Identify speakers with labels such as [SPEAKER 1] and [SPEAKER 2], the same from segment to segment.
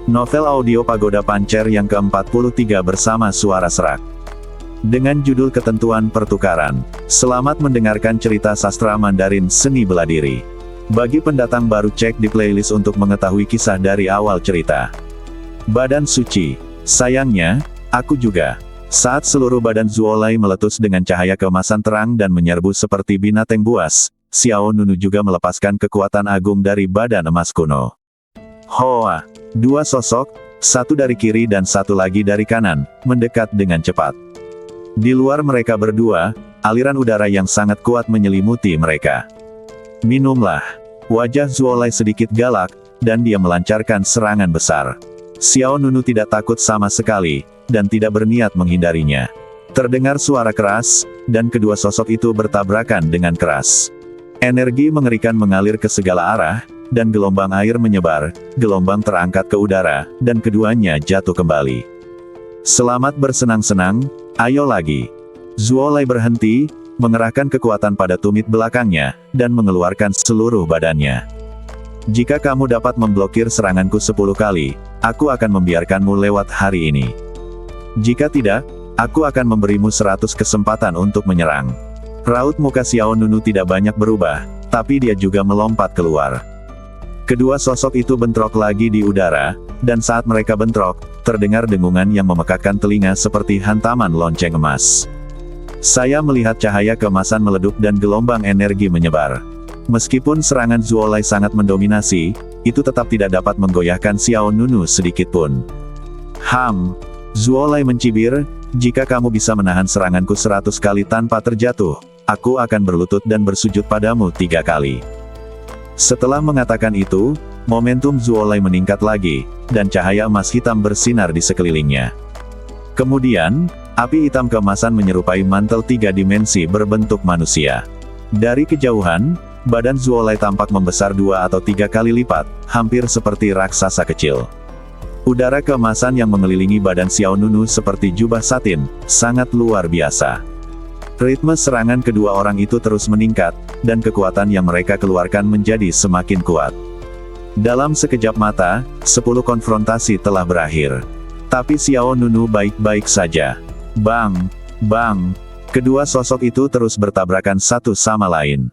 [SPEAKER 1] Novel audio Pagoda Pancer yang ke-43 bersama suara serak. Dengan judul Ketentuan Pertukaran. Selamat mendengarkan cerita sastra Mandarin Seni Beladiri. Bagi pendatang baru cek di playlist untuk mengetahui kisah dari awal cerita. Badan suci. Sayangnya, aku juga. Saat seluruh badan Zuolai meletus dengan cahaya keemasan terang dan menyerbu seperti binatang buas, Xiao Nunu juga melepaskan kekuatan agung dari badan emas kuno. Hoa! Dua sosok, satu dari kiri dan satu lagi dari kanan, mendekat dengan cepat. Di luar mereka berdua, aliran udara yang sangat kuat menyelimuti mereka. Minumlah. Wajah Zuolai sedikit galak, dan dia melancarkan serangan besar. Xiao Nunu tidak takut sama sekali, dan tidak berniat menghindarinya. Terdengar suara keras, dan kedua sosok itu bertabrakan dengan keras. Energi mengerikan mengalir ke segala arah, dan gelombang air menyebar, gelombang terangkat ke udara, dan keduanya jatuh kembali. Selamat bersenang-senang, ayo lagi. Zuolai berhenti, mengerahkan kekuatan pada tumit belakangnya, dan mengeluarkan seluruh badannya. Jika kamu dapat memblokir seranganku 10 kali, aku akan membiarkanmu lewat hari ini. Jika tidak, aku akan memberimu 100 kesempatan untuk menyerang. Raut muka Xiao Nunu tidak banyak berubah, tapi dia juga melompat keluar. Kedua sosok itu bentrok lagi di udara, dan saat mereka bentrok, terdengar dengungan yang memekakkan telinga seperti hantaman lonceng emas. Saya melihat cahaya keemasan meleduk dan gelombang energi menyebar. Meskipun serangan Zuolai sangat mendominasi, itu tetap tidak dapat menggoyahkan Xiao Nunu sedikitpun. Zuolai mencibir, jika kamu bisa menahan seranganku 100 kali tanpa terjatuh, aku akan berlutut dan bersujud padamu 3 kali. Setelah mengatakan itu, momentum Zuolai meningkat lagi, dan cahaya emas hitam bersinar di sekelilingnya. Kemudian, api hitam keemasan menyerupai mantel 3 dimensi berbentuk manusia. Dari kejauhan, badan Zuolai tampak membesar 2 atau 3 kali lipat, hampir seperti raksasa kecil. Udara keemasan yang mengelilingi badan Xiao Nunu seperti jubah satin, sangat luar biasa. Ritme serangan kedua orang itu terus meningkat, dan kekuatan yang mereka keluarkan menjadi semakin kuat. Dalam sekejap mata, 10 konfrontasi telah berakhir. Tapi Xiao Nunu baik-baik saja. Bang! Bang! Kedua sosok itu terus bertabrakan satu sama lain.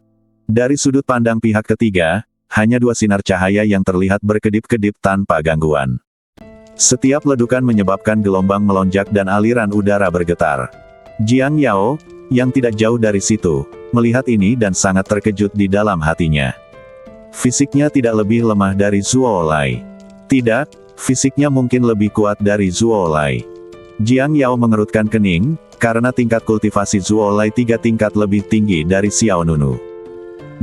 [SPEAKER 1] Dari sudut pandang pihak ketiga, hanya 2 sinar cahaya yang terlihat berkedip-kedip tanpa gangguan. Setiap ledukan menyebabkan gelombang melonjak dan aliran udara bergetar. Jiang Yao, yang tidak jauh dari situ, melihat ini dan sangat terkejut di dalam hatinya. Fisiknya tidak lebih lemah dari Zuolai. Tidak, fisiknya mungkin lebih kuat dari Zuolai. Jiang Yao mengerutkan kening, karena tingkat kultivasi Zuolai 3 tingkat lebih tinggi dari Xiao Nunu.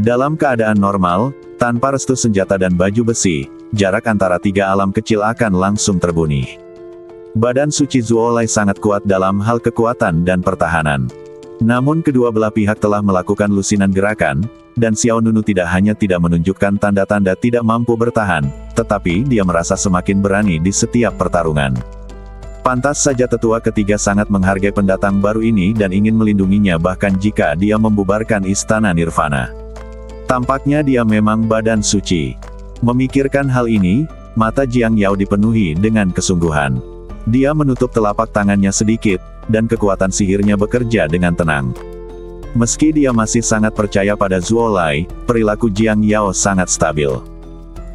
[SPEAKER 1] Dalam keadaan normal, tanpa restu senjata dan baju besi, jarak antara 3 alam kecil akan langsung terbunuh. Badan suci Zuolai sangat kuat dalam hal kekuatan dan pertahanan. Namun kedua belah pihak telah melakukan lusinan gerakan, dan Xiao Nunu tidak hanya tidak menunjukkan tanda-tanda tidak mampu bertahan, tetapi dia merasa semakin berani di setiap pertarungan. Pantas saja tetua ketiga sangat menghargai pendatang baru ini dan ingin melindunginya bahkan jika dia membubarkan istana Nirvana. Tampaknya dia memang badan suci. Memikirkan hal ini, mata Jiang Yao dipenuhi dengan kesungguhan. Dia menutup telapak tangannya sedikit, dan kekuatan sihirnya bekerja dengan tenang. Meski dia masih sangat percaya pada Zuolai, perilaku Jiang Yao sangat stabil.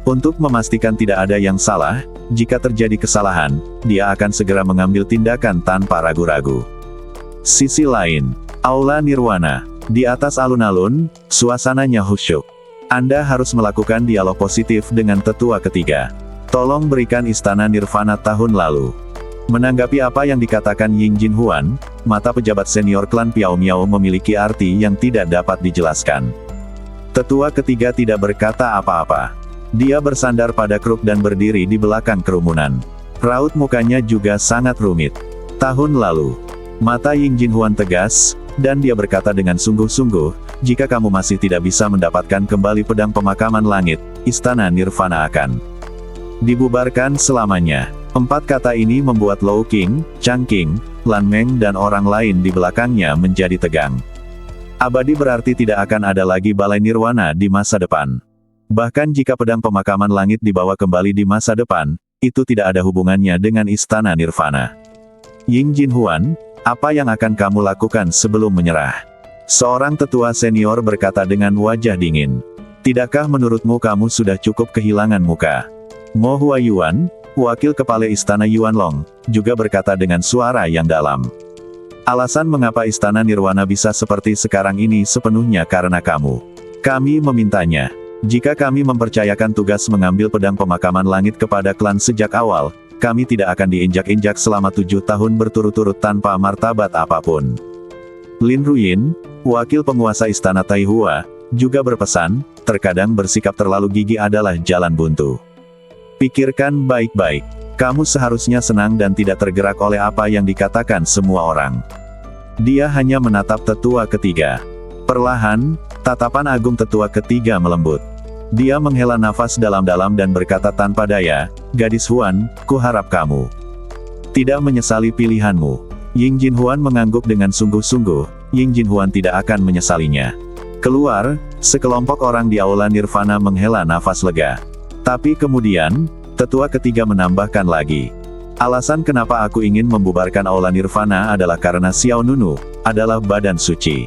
[SPEAKER 1] Untuk memastikan tidak ada yang salah, jika terjadi kesalahan, dia akan segera mengambil tindakan tanpa ragu-ragu. Sisi lain, Aula Nirwana. Di atas alun-alun, suasananya khusyuk. Anda harus melakukan dialog positif dengan tetua ketiga. Tolong berikan istana Nirvana tahun lalu. Menanggapi apa yang dikatakan Ying Jinhuan, mata pejabat senior klan Piao Miao memiliki arti yang tidak dapat dijelaskan. Tetua ketiga tidak berkata apa-apa. Dia bersandar pada kruk dan berdiri di belakang kerumunan. Raut mukanya juga sangat rumit. Tahun lalu, mata Ying Jinhuan tegas, dan dia berkata dengan sungguh-sungguh, jika kamu masih tidak bisa mendapatkan kembali pedang pemakaman langit, istana Nirvana akan dibubarkan selamanya. 4 kata ini membuat Lou Qing, Chang Qing, Lan Meng dan orang lain di belakangnya menjadi tegang. Abadi berarti tidak akan ada lagi balai Nirwana di masa depan. Bahkan jika pedang pemakaman langit dibawa kembali di masa depan, itu tidak ada hubungannya dengan istana nirvana. Ying Jinhuan, apa yang akan kamu lakukan sebelum menyerah? Seorang tetua senior berkata dengan wajah dingin. Tidakkah menurutmu kamu sudah cukup kehilangan muka? Mo Huayuan, wakil kepala istana Yuanlong, juga berkata dengan suara yang dalam. Alasan mengapa istana nirwana bisa seperti sekarang ini sepenuhnya karena kamu. Kami memintanya. Jika kami mempercayakan tugas mengambil pedang pemakaman langit kepada klan sejak awal, kami tidak akan diinjak-injak selama 7 tahun berturut-turut tanpa martabat apapun. Lin Ruyin, wakil penguasa istana Taihua, juga berpesan, terkadang bersikap terlalu gigih adalah jalan buntu. Pikirkan baik-baik. Kamu seharusnya senang dan tidak tergerak oleh apa yang dikatakan semua orang. Dia hanya menatap tetua ketiga. Perlahan, tatapan agung tetua ketiga melembut. Dia menghela nafas dalam-dalam dan berkata tanpa daya, "Gadis Huan, kuharap kamu tidak menyesali pilihanmu." Ying Jinhuan mengangguk dengan sungguh-sungguh, Ying Jinhuan tidak akan menyesalinya. Keluar, sekelompok orang di aula nirvana menghela nafas lega. Tapi kemudian, tetua ketiga menambahkan lagi. Alasan kenapa aku ingin membubarkan aula nirvana adalah karena Xiao Nunu adalah badan suci.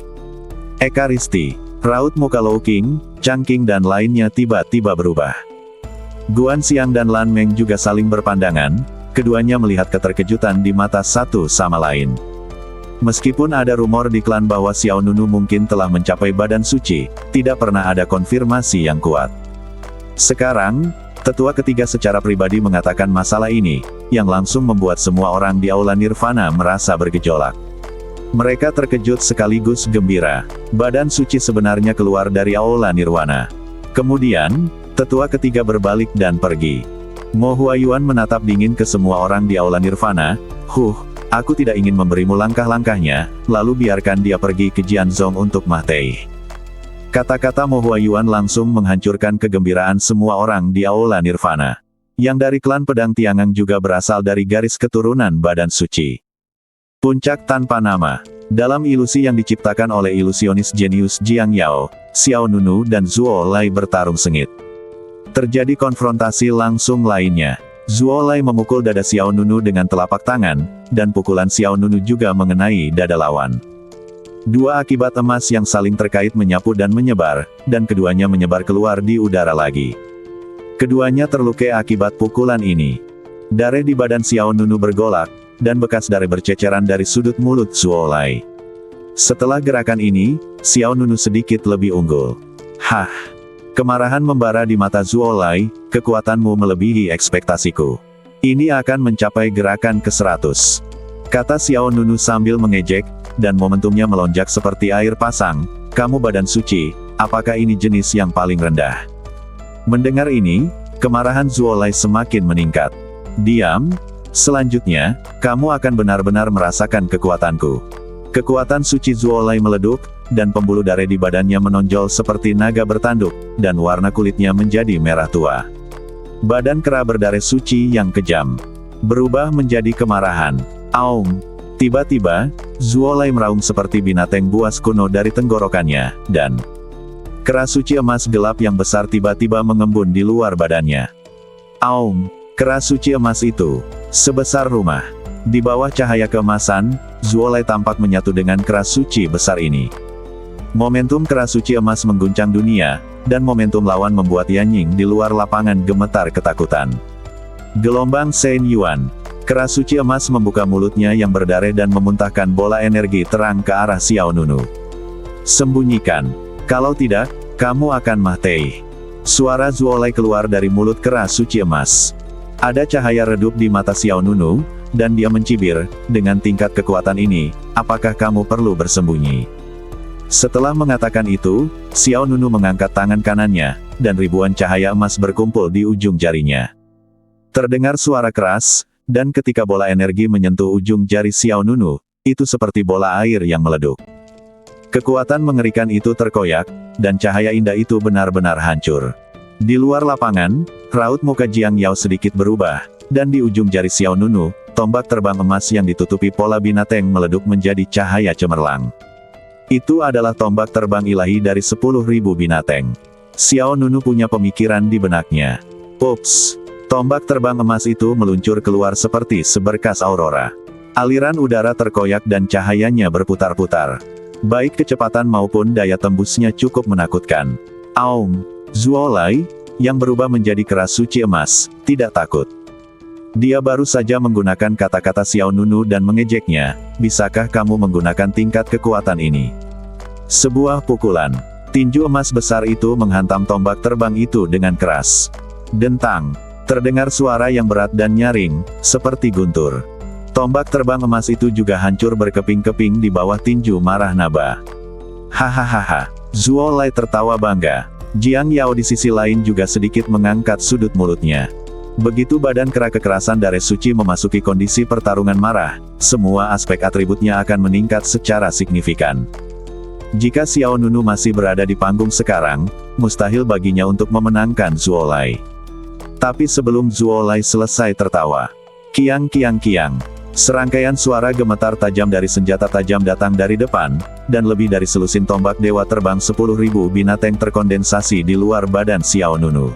[SPEAKER 1] Ekaristi, raut muka Lou Qing, Chang Qing dan lainnya tiba-tiba berubah. Guan Xiang dan Lan Meng juga saling berpandangan, keduanya melihat keterkejutan di mata satu sama lain. Meskipun ada rumor di klan bahwa Xiao Nunu mungkin telah mencapai badan suci, tidak pernah ada konfirmasi yang kuat. Sekarang, tetua ketiga secara pribadi mengatakan masalah ini, yang langsung membuat semua orang di aula nirvana merasa bergejolak. Mereka terkejut sekaligus gembira. Badan suci sebenarnya keluar dari aula nirvana. Kemudian, tetua ketiga berbalik dan pergi. Mo Huayuan menatap dingin ke semua orang di aula nirvana. Aku tidak ingin memberimu langkah-langkahnya, lalu biarkan dia pergi ke Jianzhong untuk Mahtei. Kata-kata Mo Huayuan langsung menghancurkan kegembiraan semua orang di aula nirvana. Yang dari klan pedang Tiangang juga berasal dari garis keturunan badan suci. Puncak tanpa nama. Dalam ilusi yang diciptakan oleh ilusionis jenius Jiang Yao, Xiao Nunu dan Zuo Lai bertarung sengit. Terjadi konfrontasi langsung lainnya. Zuo Lai memukul dada Xiao Nunu dengan telapak tangan, dan pukulan Xiao Nunu juga mengenai dada lawan. Dua akibat emas yang saling terkait menyapu dan menyebar, dan keduanya menyebar keluar di udara lagi. Keduanya terluka akibat pukulan ini. Darah di badan Xiao Nunu bergolak, dan bekas darah berceceran dari sudut mulut Zuo Lai. Setelah gerakan ini, Xiao Nunu sedikit lebih unggul. Kemarahan membara di mata Zuo Lai, kekuatanmu melebihi ekspektasiku. Ini akan mencapai gerakan ke-100. Kata Xiao Nunu sambil mengejek, dan momentumnya melonjak seperti air pasang. Kamu badan suci, apakah ini jenis yang paling rendah? Mendengar ini, kemarahan Zuo Lai semakin meningkat. Diam. Selanjutnya, kamu akan benar-benar merasakan kekuatanku. Kekuatan suci Zuo Lai meleduk, dan pembuluh darah di badannya menonjol seperti naga bertanduk, dan warna kulitnya menjadi merah tua. Badan kera berdarah suci yang kejam berubah menjadi kemarahan. Aum. Tiba-tiba, Zuo Lai meraung seperti binatang buas kuno dari tenggorokannya, dan kera suci emas gelap yang besar tiba-tiba mengembun di luar badannya. Aum. Kera suci emas itu sebesar rumah. Di bawah cahaya keemasan, Zuo Lai tampak menyatu dengan kera suci besar ini. Momentum kera suci emas mengguncang dunia, dan momentum lawan membuat Yan Ying di luar lapangan gemetar ketakutan. Gelombang Shen Yuan. Kera suci emas membuka mulutnya yang berdarah dan memuntahkan bola energi terang ke arah Xiao Nunu. Sembunyikan. Kalau tidak, kamu akan mati. Suara Zuo Lai keluar dari mulut kera suci emas. Ada cahaya redup di mata Xiao Nunu, dan dia mencibir, dengan tingkat kekuatan ini, apakah kamu perlu bersembunyi? Setelah mengatakan itu, Xiao Nunu mengangkat tangan kanannya, dan ribuan cahaya emas berkumpul di ujung jarinya. Terdengar suara keras, dan ketika bola energi menyentuh ujung jari Xiao Nunu, itu seperti bola air yang meleduk. Kekuatan mengerikan itu terkoyak, dan cahaya indah itu benar-benar hancur. Di luar lapangan, raut muka Jiang Yao sedikit berubah, dan di ujung jari Xiao Nunu, tombak terbang emas yang ditutupi pola binatang meleduk menjadi cahaya cemerlang. Itu adalah tombak terbang ilahi dari 10.000 binatang. Xiao Nunu punya pemikiran di benaknya. Ups! Tombak terbang emas itu meluncur keluar seperti seberkas aurora. Aliran udara terkoyak dan cahayanya berputar-putar. Baik kecepatan maupun daya tembusnya cukup menakutkan. Aum! Zuolai, yang berubah menjadi keras suci emas, tidak takut. Dia baru saja menggunakan kata-kata Xiao Nunu dan mengejeknya, bisakah kamu menggunakan tingkat kekuatan ini? Sebuah pukulan. Tinju emas besar itu menghantam tombak terbang itu dengan keras. Dentang. Terdengar suara yang berat dan nyaring, seperti guntur. Tombak terbang emas itu juga hancur berkeping-keping di bawah tinju marah Naba. Hahaha. Zuolai tertawa bangga. Jiang Yao di sisi lain juga sedikit mengangkat sudut mulutnya. Begitu badan kera kekerasan Darah Suci memasuki kondisi pertarungan marah, semua aspek atributnya akan meningkat secara signifikan. Jika Xiao Nunu masih berada di panggung sekarang, mustahil baginya untuk memenangkan Zuolai. Tapi sebelum Zuolai selesai tertawa, kiang kiang kiang, serangkaian suara gemetar tajam dari senjata tajam datang dari depan, dan lebih dari selusin tombak dewa terbang 10.000 binatang terkondensasi di luar badan Xiao Nunu.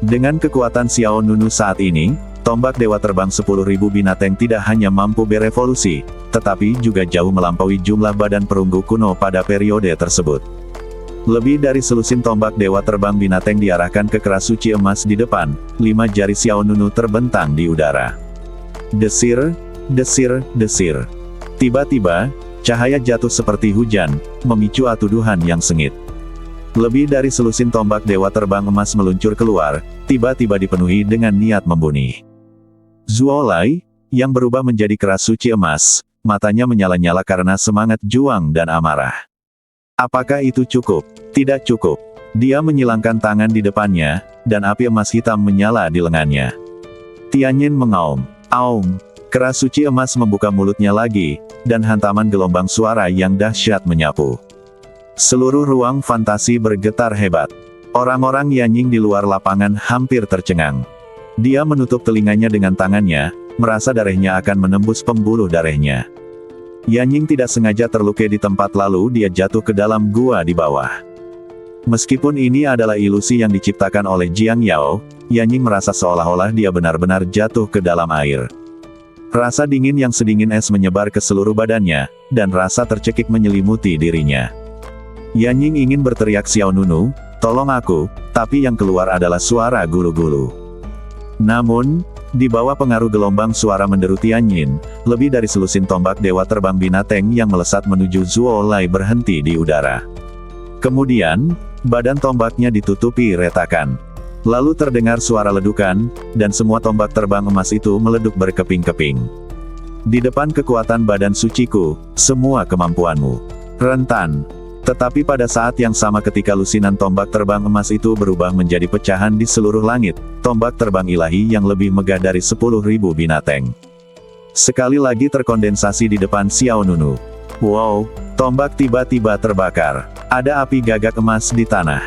[SPEAKER 1] Dengan kekuatan Xiao Nunu saat ini, tombak dewa terbang 10.000 binatang tidak hanya mampu berevolusi, tetapi juga jauh melampaui jumlah badan perunggu kuno pada periode tersebut. Lebih dari selusin tombak dewa terbang binatang diarahkan ke keras suci emas di depan, 5 jari Xiao Nunu terbentang di udara. Desir, desir, desir. Tiba-tiba, cahaya jatuh seperti hujan, memicu tuduhan yang sengit. Lebih dari selusin tombak dewa terbang emas meluncur keluar, tiba-tiba dipenuhi dengan niat membunuh. Zuolai, yang berubah menjadi keras suci emas, matanya menyala-nyala karena semangat juang dan amarah. Apakah itu cukup? Tidak cukup. Dia menyilangkan tangan di depannya, dan api emas hitam menyala di lengannya. Tianyin mengaum. Aum! Keras suci emas membuka mulutnya lagi, dan hantaman gelombang suara yang dahsyat menyapu. Seluruh ruang fantasi bergetar hebat. Orang-orang Yanying di luar lapangan hampir tercengang. Dia menutup telinganya dengan tangannya, merasa darahnya akan menembus pembuluh darahnya. Yanying tidak sengaja terluka di tempat lalu dia jatuh ke dalam gua di bawah. Meskipun ini adalah ilusi yang diciptakan oleh Jiang Yao, Yanying merasa seolah-olah dia benar-benar jatuh ke dalam air. Rasa dingin yang sedingin es menyebar ke seluruh badannya, dan rasa tercekik menyelimuti dirinya. Yanying ingin berteriak Xiao Nunu, tolong aku, tapi yang keluar adalah suara gulu-gulu. Namun, di bawah pengaruh gelombang suara menderu Tianyin, lebih dari selusin tombak dewa terbang binatang yang melesat menuju Zuolai berhenti di udara. Kemudian, badan tombaknya ditutupi retakan. Lalu terdengar suara ledukan, dan semua tombak terbang emas itu meleduk berkeping-keping. Di depan kekuatan badan suciku, semua kemampuanmu rentan. Tetapi pada saat yang sama ketika lusinan tombak terbang emas itu berubah menjadi pecahan di seluruh langit, tombak terbang ilahi yang lebih megah dari 10.000 binatang sekali lagi terkondensasi di depan Xiao Nunu. Wow, tombak tiba-tiba terbakar. Ada api gagak emas di tanah.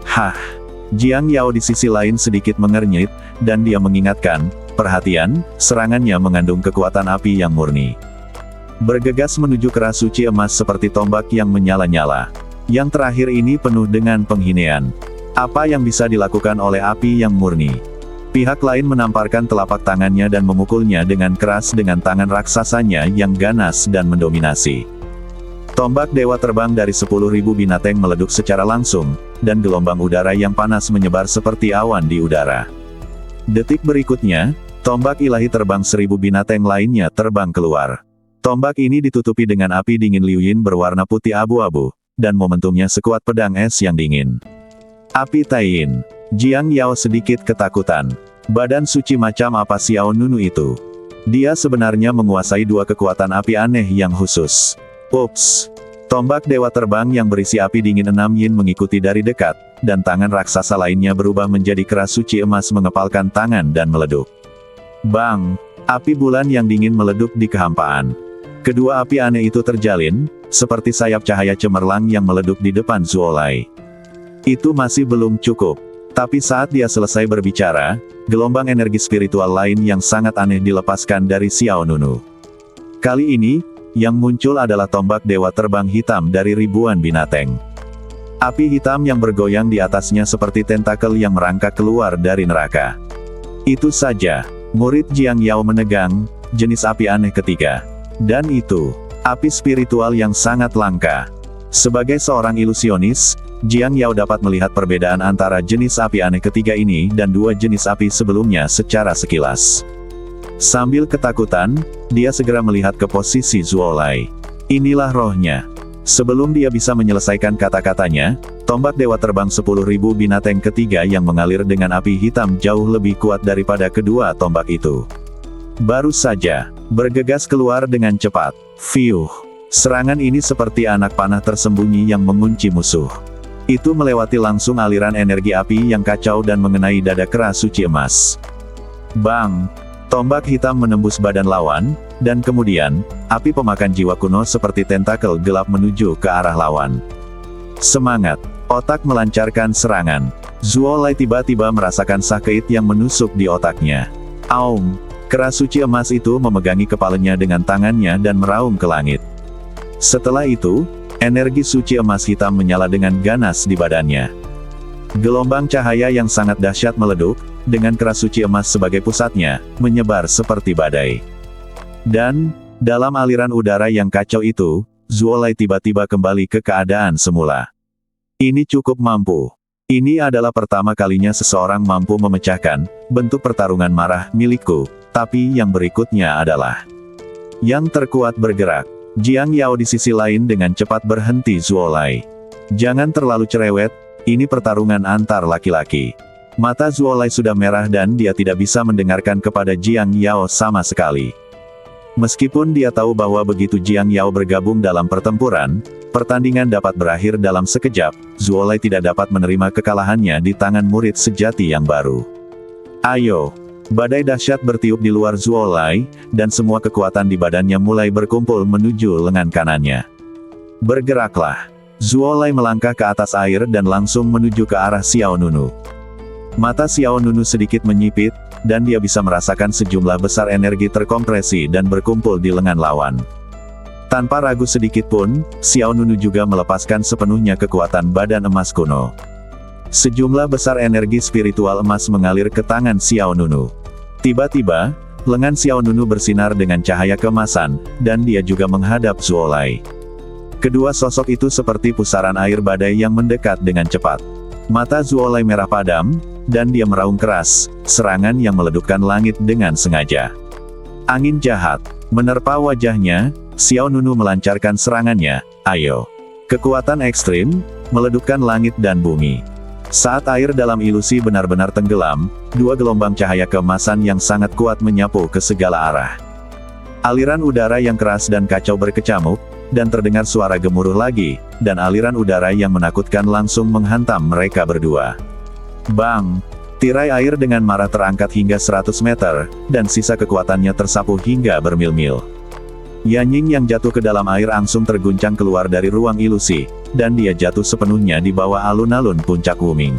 [SPEAKER 1] Hah! Jiang Yao di sisi lain sedikit mengernyit, dan dia mengingatkan, perhatian, serangannya mengandung kekuatan api yang murni. Bergegas menuju keras suci emas seperti tombak yang menyala-nyala. Yang terakhir ini penuh dengan penghinaan. Apa yang bisa dilakukan oleh api yang murni? Pihak lain menamparkan telapak tangannya dan memukulnya dengan keras dengan tangan raksasanya yang ganas dan mendominasi. Tombak dewa terbang dari 10.000 binatang meleduk secara langsung, dan gelombang udara yang panas menyebar seperti awan di udara. Detik berikutnya, tombak ilahi terbang 1.000 binatang lainnya terbang keluar. Tombak ini ditutupi dengan api dingin Liuyin berwarna putih abu-abu, dan momentumnya sekuat pedang es yang dingin. Api Taiyin. Jiang Yao sedikit ketakutan. Badan suci macam apa Xiao Nunu itu? Dia sebenarnya menguasai dua kekuatan api aneh yang khusus. Ups! Tombak dewa terbang yang berisi api dingin 6 yin mengikuti dari dekat, dan tangan raksasa lainnya berubah menjadi keras suci emas mengepalkan tangan dan meleduk. Bang! Api bulan yang dingin meleduk di kehampaan. Kedua api aneh itu terjalin, seperti sayap cahaya cemerlang yang meleduk di depan Zuolai. Itu masih belum cukup. Tapi saat dia selesai berbicara, gelombang energi spiritual lain yang sangat aneh dilepaskan dari Xiao Nunu. Kali ini, yang muncul adalah tombak dewa terbang hitam dari ribuan binatang. Api hitam yang bergoyang di atasnya seperti tentakel yang merangkak keluar dari neraka. Itu saja, murid Jiang Yao menegang, jenis api aneh ketiga. Dan itu, api spiritual yang sangat langka. Sebagai seorang ilusionis, Jiang Yao dapat melihat perbedaan antara jenis api aneh ketiga ini dan dua jenis api sebelumnya secara sekilas. Sambil ketakutan, dia segera melihat ke posisi Zuolai. Inilah rohnya. Sebelum dia bisa menyelesaikan kata-katanya, tombak dewa terbang 10.000 binatang ketiga yang mengalir dengan api hitam jauh lebih kuat daripada kedua tombak itu. Baru saja, bergegas keluar dengan cepat. Fiuh! Serangan ini seperti anak panah tersembunyi yang mengunci musuh. Itu melewati langsung aliran energi api yang kacau dan mengenai dada kera suci emas. Bang! Tombak hitam menembus badan lawan, dan kemudian, api pemakan jiwa kuno seperti tentakel gelap menuju ke arah lawan. Semangat! Otak melancarkan serangan. Zuolai tiba-tiba merasakan sakit yang menusuk di otaknya. Aum! Kera suci emas itu memegangi kepalanya dengan tangannya dan meraung ke langit. Setelah itu, energi suci emas hitam menyala dengan ganas di badannya. Gelombang cahaya yang sangat dahsyat meleduk, dengan kera suci emas sebagai pusatnya, menyebar seperti badai. Dan, dalam aliran udara yang kacau itu, Zuolai tiba-tiba kembali ke keadaan semula. Ini cukup mampu. Ini adalah pertama kalinya seseorang mampu memecahkan bentuk pertarungan marah milikku, tapi yang berikutnya adalah yang terkuat bergerak. Jiang Yao di sisi lain dengan cepat berhenti Zuolai. Jangan terlalu cerewet, ini pertarungan antar laki-laki. Mata Zuolai sudah merah dan dia tidak bisa mendengarkan kepada Jiang Yao sama sekali. Meskipun dia tahu bahwa begitu Jiang Yao bergabung dalam pertempuran, pertandingan dapat berakhir dalam sekejap, Zuolai tidak dapat menerima kekalahannya di tangan murid sejati yang baru. Ayo! Badai dahsyat bertiup di luar Zuolai, dan semua kekuatan di badannya mulai berkumpul menuju lengan kanannya. Bergeraklah! Zuolai melangkah ke atas air dan langsung menuju ke arah Xiao Nunu. Mata Xiao Nunu sedikit menyipit, dan dia bisa merasakan sejumlah besar energi terkompresi dan berkumpul di lengan lawan. Tanpa ragu sedikit pun, Xiao Nunu juga melepaskan sepenuhnya kekuatan badan emas kuno. Sejumlah besar energi spiritual emas mengalir ke tangan Xiao Nunu. Tiba-tiba, lengan Xiao Nunu bersinar dengan cahaya keemasan, dan dia juga menghadap Zuolai. Kedua sosok itu seperti pusaran air badai yang mendekat dengan cepat. Mata Zuolai merah padam, dan dia meraung keras, serangan yang meledukkan langit dengan sengaja. Angin jahat menerpa wajahnya, Xiao Nunu melancarkan serangannya, ayo. Kekuatan ekstrim, meledukkan langit dan bumi. Saat air dalam ilusi benar-benar tenggelam, dua gelombang cahaya keemasan yang sangat kuat menyapu ke segala arah. Aliran udara yang keras dan kacau berkecamuk, dan terdengar suara gemuruh lagi, dan aliran udara yang menakutkan langsung menghantam mereka berdua. Bang! Tirai air dengan marah terangkat hingga 100 meter, dan sisa kekuatannya tersapu hingga bermil-mil. Yanying yang jatuh ke dalam air langsung terguncang keluar dari ruang ilusi, dan dia jatuh sepenuhnya di bawah alun-alun puncak Wuming.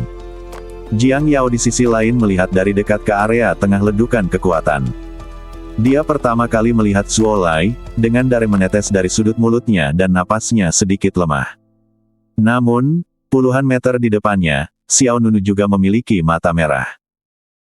[SPEAKER 1] Jiang Yao di sisi lain melihat dari dekat ke area tengah ledukan kekuatan. Dia pertama kali melihat Zuolai, dengan darah menetes dari sudut mulutnya dan napasnya sedikit lemah. Namun, puluhan meter di depannya, Xiao Nunu juga memiliki mata merah.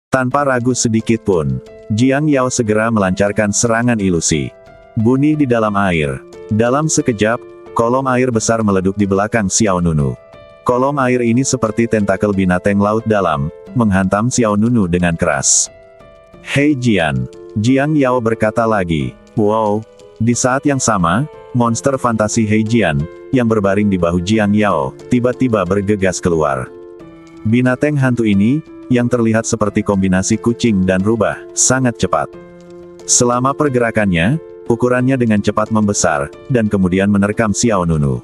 [SPEAKER 1] Tanpa ragu sedikit pun, Jiang Yao segera melancarkan serangan ilusi. Bunyi di dalam air. Dalam sekejap, kolom air besar meleduk di belakang Xiao Nunu. Kolom air ini seperti tentakel binatang laut dalam, menghantam Xiao Nunu dengan keras. Hei Jian! Jiang Yao berkata lagi. Wow! Di saat yang sama, monster fantasi Hei Jian, yang berbaring di bahu Jiang Yao, tiba-tiba bergegas keluar. Binatang hantu ini, yang terlihat seperti kombinasi kucing dan rubah, sangat cepat. Selama pergerakannya, ukurannya dengan cepat membesar, dan kemudian menerkam Xiao Nunu.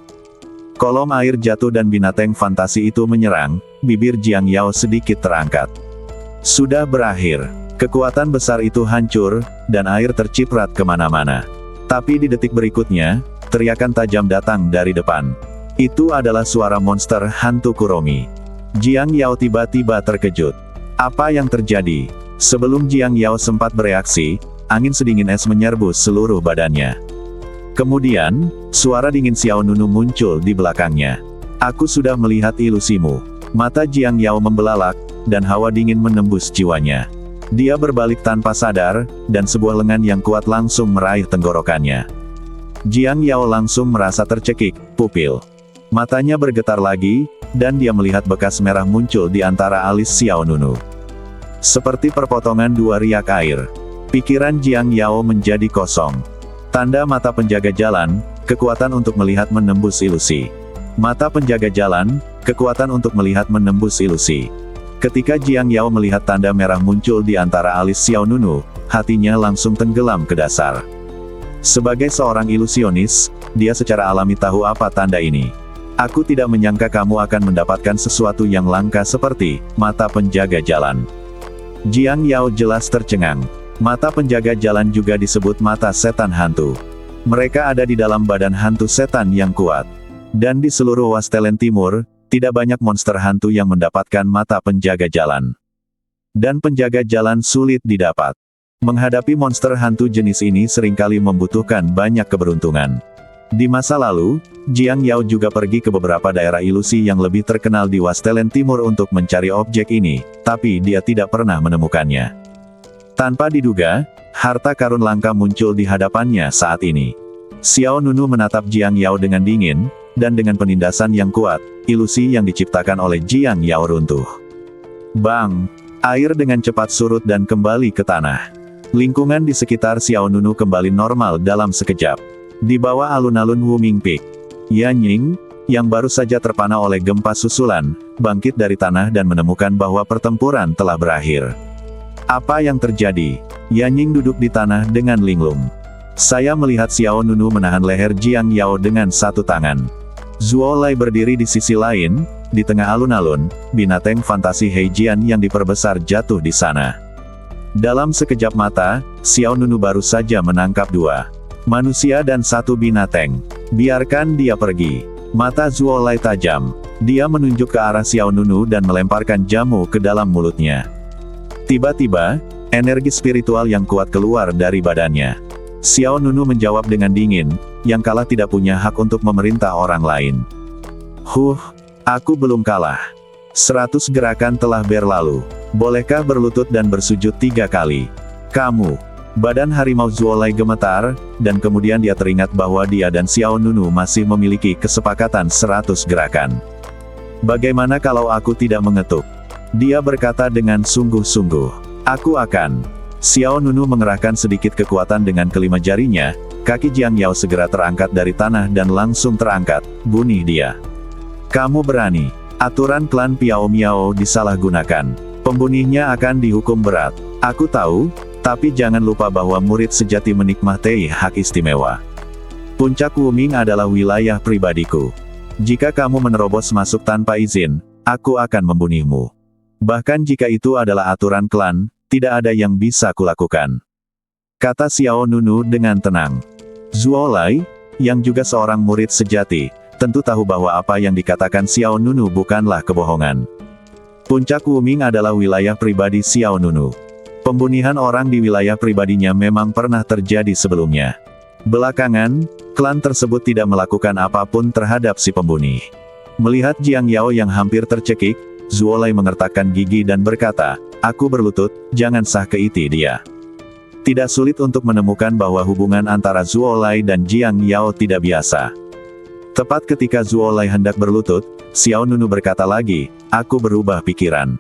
[SPEAKER 1] Kolom air jatuh dan binatang fantasi itu menyerang, bibir Jiang Yao sedikit terangkat. Sudah berakhir. Kekuatan besar itu hancur, dan air terciprat kemana-mana. Tapi di detik berikutnya, teriakan tajam datang dari depan. Itu adalah suara monster hantu Kuromi. Jiang Yao tiba-tiba terkejut. Apa yang terjadi? Sebelum Jiang Yao sempat bereaksi, angin sedingin es menyerbu seluruh badannya. Kemudian, suara dingin Xiao Nunu muncul di belakangnya. Aku sudah melihat ilusimu. Mata Jiang Yao membelalak, dan hawa dingin menembus jiwanya. Dia berbalik tanpa sadar, dan sebuah lengan yang kuat langsung meraih tenggorokannya. Jiang Yao langsung merasa tercekik, pupil matanya bergetar lagi, dan dia melihat bekas merah muncul di antara alis Xiao Nunu. Seperti perpotongan dua riak air. Pikiran Jiang Yao menjadi kosong. Tanda mata penjaga jalan, kekuatan untuk melihat menembus ilusi. Mata penjaga jalan, kekuatan untuk melihat menembus ilusi. Ketika Jiang Yao melihat tanda merah muncul di antara alis Xiao Nunu, hatinya langsung tenggelam ke dasar. Sebagai seorang ilusionis, dia secara alami tahu apa tanda ini. Aku tidak menyangka kamu akan mendapatkan sesuatu yang langka seperti mata penjaga jalan. Jiang Yao jelas tercengang. Mata penjaga jalan juga disebut mata setan hantu. Mereka ada di dalam badan hantu setan yang kuat. Dan di seluruh Wastelen Timur, tidak banyak monster hantu yang mendapatkan mata penjaga jalan. Dan penjaga jalan sulit didapat. Menghadapi monster hantu jenis ini seringkali membutuhkan banyak keberuntungan. Di masa lalu, Jiang Yao juga pergi ke beberapa daerah ilusi yang lebih terkenal di Wastelen Timur untuk mencari objek ini, tapi dia tidak pernah menemukannya. Tanpa diduga, harta karun langka muncul di hadapannya saat ini. Xiao Nunu menatap Jiang Yao dengan dingin, dan dengan penindasan yang kuat, ilusi yang diciptakan oleh Jiang Yao runtuh. Bang! Air dengan cepat surut dan kembali ke tanah. Lingkungan di sekitar Xiao Nunu kembali normal dalam sekejap. Di bawah alun-alun Wuming Peak, Yanying, yang baru saja terpana oleh gempa susulan, bangkit dari tanah dan menemukan bahwa pertempuran telah berakhir. Apa yang terjadi? Yanying duduk di tanah dengan linglung. Saya melihat Xiao Nunu menahan leher Jiang Yao dengan satu tangan. Zuo Lai berdiri di sisi lain, di tengah alun-alun, binatang fantasi Heijian yang diperbesar jatuh di sana. Dalam sekejap mata, Xiao Nunu baru saja menangkap dua manusia dan satu binatang. Biarkan dia pergi. Mata Zuo Lai tajam. Dia menunjuk ke arah Xiao Nunu dan melemparkan jamu ke dalam mulutnya. Tiba-tiba, energi spiritual yang kuat keluar dari badannya. Xiao Nunu menjawab dengan dingin, yang kalah tidak punya hak untuk memerintah orang lain. Aku belum kalah. 100 gerakan telah berlalu. Bolehkah berlutut dan bersujud 3 kali? Kamu. Badan harimau Zuo Lai gemetar, dan kemudian dia teringat bahwa dia dan Xiao Nunu masih memiliki kesepakatan 100 gerakan. Bagaimana kalau aku tidak mengetuk? Dia berkata dengan sungguh-sungguh. Aku akan. Xiao Nunu mengerahkan sedikit kekuatan dengan kelima jarinya, kaki Jiang Yao segera terangkat dari tanah dan langsung terangkat, bunih dia. Kamu berani. Aturan klan Piao Miao disalahgunakan. Pembunuhnya akan dihukum berat. Aku tahu, tapi jangan lupa bahwa murid sejati menikmati hak istimewa. Puncak Wuming adalah wilayah pribadiku. Jika kamu menerobos masuk tanpa izin, aku akan membunuhmu. Bahkan jika itu adalah aturan klan, tidak ada yang bisa kulakukan. Kata Xiao Nunu dengan tenang. Zuo Lai, yang juga seorang murid sejati, tentu tahu bahwa apa yang dikatakan Xiao Nunu bukanlah kebohongan. Puncak Wuming adalah wilayah pribadi Xiao Nunu. Pembunuhan orang di wilayah pribadinya memang pernah terjadi sebelumnya. Belakangan, klan tersebut tidak melakukan apapun terhadap si pembunuh. Melihat Jiang Yao yang hampir tercekik, Zuo Lai mengertakkan gigi dan berkata, aku berlutut, jangan sakiti dia. Tidak sulit untuk menemukan bahwa hubungan antara Zuo Lai dan Jiang Yao tidak biasa. Tepat ketika Zuo Lai hendak berlutut, Xiao Nunu berkata lagi, aku berubah pikiran.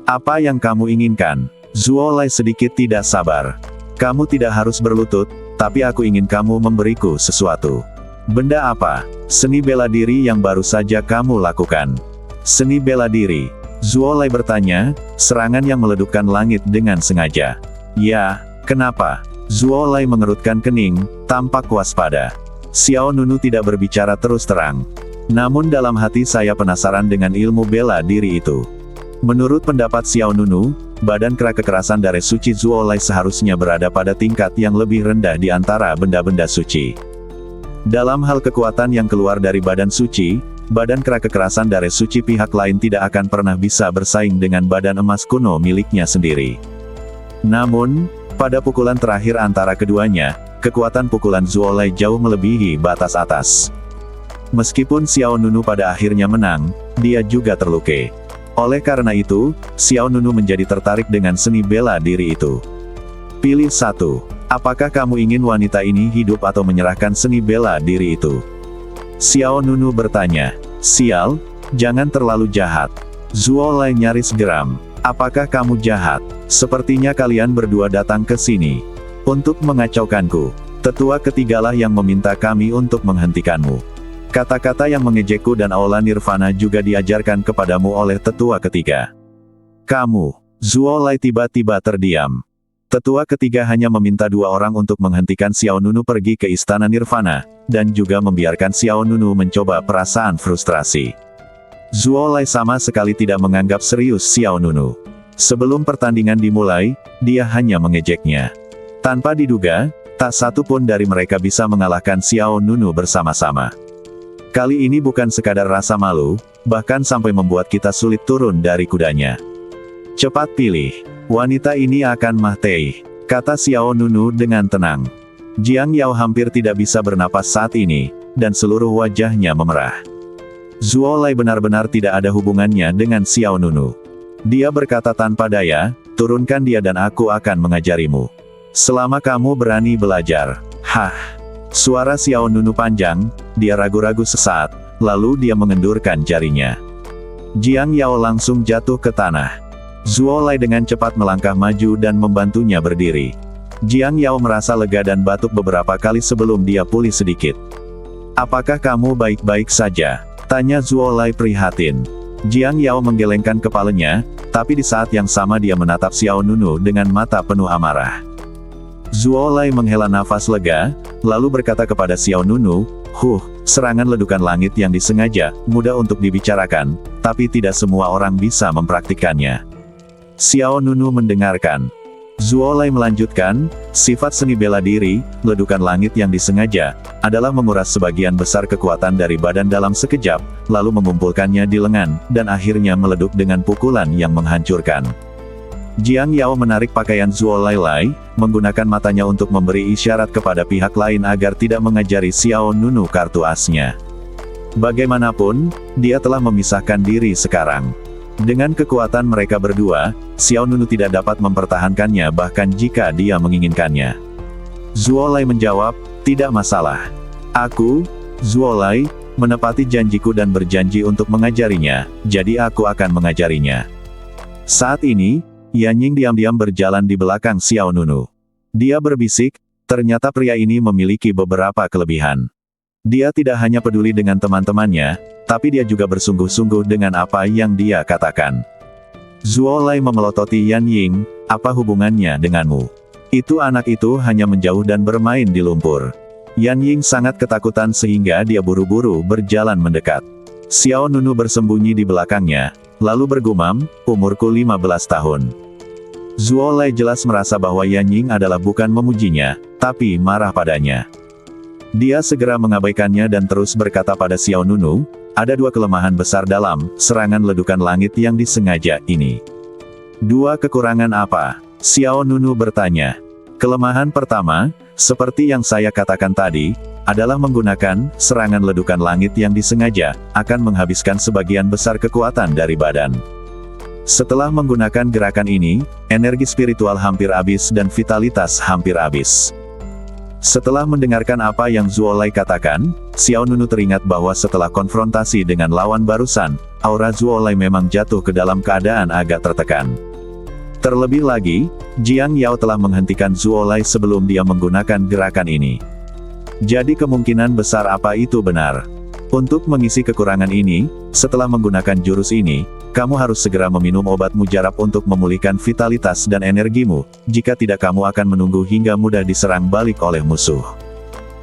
[SPEAKER 1] Apa yang kamu inginkan? Zuo Lai sedikit tidak sabar. Kamu tidak harus berlutut, tapi aku ingin kamu memberiku sesuatu. Benda apa? Seni bela diri yang baru saja kamu lakukan. Seni bela diri. Zuo Lai bertanya, serangan yang meledupkan langit dengan sengaja. Ya, kenapa? Zuo Lai mengerutkan kening, tampak waspada. Xiao Nunu tidak berbicara terus terang. Namun dalam hati saya penasaran dengan ilmu bela diri itu. Menurut pendapat Xiao Nunu, badan kera kekerasan dari suci Zuo Lai seharusnya berada pada tingkat yang lebih rendah di antara benda-benda suci. Dalam hal kekuatan yang keluar dari badan suci, badan kera kekerasan dari suci pihak lain tidak akan pernah bisa bersaing dengan badan emas kuno miliknya sendiri. Namun, pada pukulan terakhir antara keduanya, kekuatan pukulan Zuo Lai jauh melebihi batas atas. Meskipun Xiao Nunu pada akhirnya menang, dia juga terluka. Oleh karena itu, Xiao Nunu menjadi tertarik dengan seni bela diri itu. Pilih satu. Apakah kamu ingin wanita ini hidup atau menyerahkan seni bela diri itu? Xiao Nunu bertanya. Sial, jangan terlalu jahat. Zuolai nyaris geram. Apakah kamu jahat? Sepertinya kalian berdua datang ke sini untuk mengacaukanku. Tetua ketigalah yang meminta kami untuk menghentikanmu. Kata-kata yang mengejekku dan aula nirvana juga diajarkan kepadamu oleh tetua ketiga. Kamu. Zuolai tiba-tiba terdiam. Tetua ketiga hanya meminta dua orang untuk menghentikan Xiao Nunu pergi ke istana nirvana, dan juga membiarkan Xiao Nunu mencoba perasaan frustrasi. Zuolai sama sekali tidak menganggap serius Xiao Nunu. Sebelum pertandingan dimulai, dia hanya mengejeknya. Tanpa diduga, tak satu pun dari mereka bisa mengalahkan Xiao Nunu bersama-sama. Kali ini bukan sekadar rasa malu, bahkan sampai membuat kita sulit turun dari kudanya. Cepat pilih. Wanita ini akan mati, kata Xiao Nunu dengan tenang. Jiang Yao hampir tidak bisa bernapas saat ini, dan seluruh wajahnya memerah. Zuolai benar-benar tidak ada hubungannya dengan Xiao Nunu. Dia berkata tanpa daya, turunkan dia dan aku akan mengajarimu. Selama kamu berani belajar. Hah. Suara Xiao Nunu panjang, dia ragu-ragu sesaat, lalu dia mengendurkan jarinya. Jiang Yao langsung jatuh ke tanah. Zuolai dengan cepat melangkah maju dan membantunya berdiri. Jiang Yao merasa lega dan batuk beberapa kali sebelum dia pulih sedikit. Apakah kamu baik-baik saja? Tanya Zuolai prihatin. Jiang Yao menggelengkan kepalanya, tapi di saat yang sama dia menatap Xiao Nunu dengan mata penuh amarah. Zuolai menghela nafas lega, lalu berkata kepada Xiao Nunu, serangan ledukan langit yang disengaja, mudah untuk dibicarakan, tapi tidak semua orang bisa mempraktikkannya. Xiao Nunu mendengarkan. Zuolai melanjutkan, sifat seni bela diri, ledukan langit yang disengaja, adalah menguras sebagian besar kekuatan dari badan dalam sekejap, lalu mengumpulkannya di lengan, dan akhirnya meleduk dengan pukulan yang menghancurkan. Jiang Yao menarik pakaian Zuolai, menggunakan matanya untuk memberi isyarat kepada pihak lain agar tidak mengajari Xiao Nunu kartu asnya. Bagaimanapun, dia telah memisahkan diri sekarang. Dengan kekuatan mereka berdua, Xiao Nunu tidak dapat mempertahankannya bahkan jika dia menginginkannya. Zuolai menjawab, tidak masalah. Aku, Zuolai, menepati janjiku dan berjanji untuk mengajarinya, jadi aku akan mengajarinya. Saat ini, Yanying diam-diam berjalan di belakang Xiao Nunu. Dia berbisik, ternyata pria ini memiliki beberapa kelebihan. Dia tidak hanya peduli dengan teman-temannya, tapi dia juga bersungguh-sungguh dengan apa yang dia katakan. Zuolai memelototi Yanying, apa hubungannya denganmu? Itu anak itu hanya menjauh dan bermain di lumpur. Yanying sangat ketakutan sehingga dia buru-buru berjalan mendekat. Xiao Nunu bersembunyi di belakangnya, lalu bergumam, umurku 15 tahun. Zuolai jelas merasa bahwa Yanying adalah bukan memujinya, tapi marah padanya. Dia segera mengabaikannya dan terus berkata pada Xiao Nunu, ada dua kelemahan besar dalam serangan ledukan langit yang disengaja ini. Dua kekurangan apa? Xiao Nunu bertanya. Kelemahan pertama, seperti yang saya katakan tadi, adalah menggunakan serangan ledukan langit yang disengaja, akan menghabiskan sebagian besar kekuatan dari badan. Setelah menggunakan gerakan ini, energi spiritual hampir habis dan vitalitas hampir habis. Setelah mendengarkan apa yang Zuolai katakan, Xiao Nunu teringat bahwa setelah konfrontasi dengan lawan barusan, aura Zuolai memang jatuh ke dalam keadaan agak tertekan. Terlebih lagi, Jiang Yao telah menghentikan Zuolai sebelum dia menggunakan gerakan ini. Jadi kemungkinan besar apa itu benar. Untuk mengisi kekurangan ini, setelah menggunakan jurus ini, kamu harus segera meminum obat mujarab untuk memulihkan vitalitas dan energimu, jika tidak kamu akan menunggu hingga mudah diserang balik oleh musuh.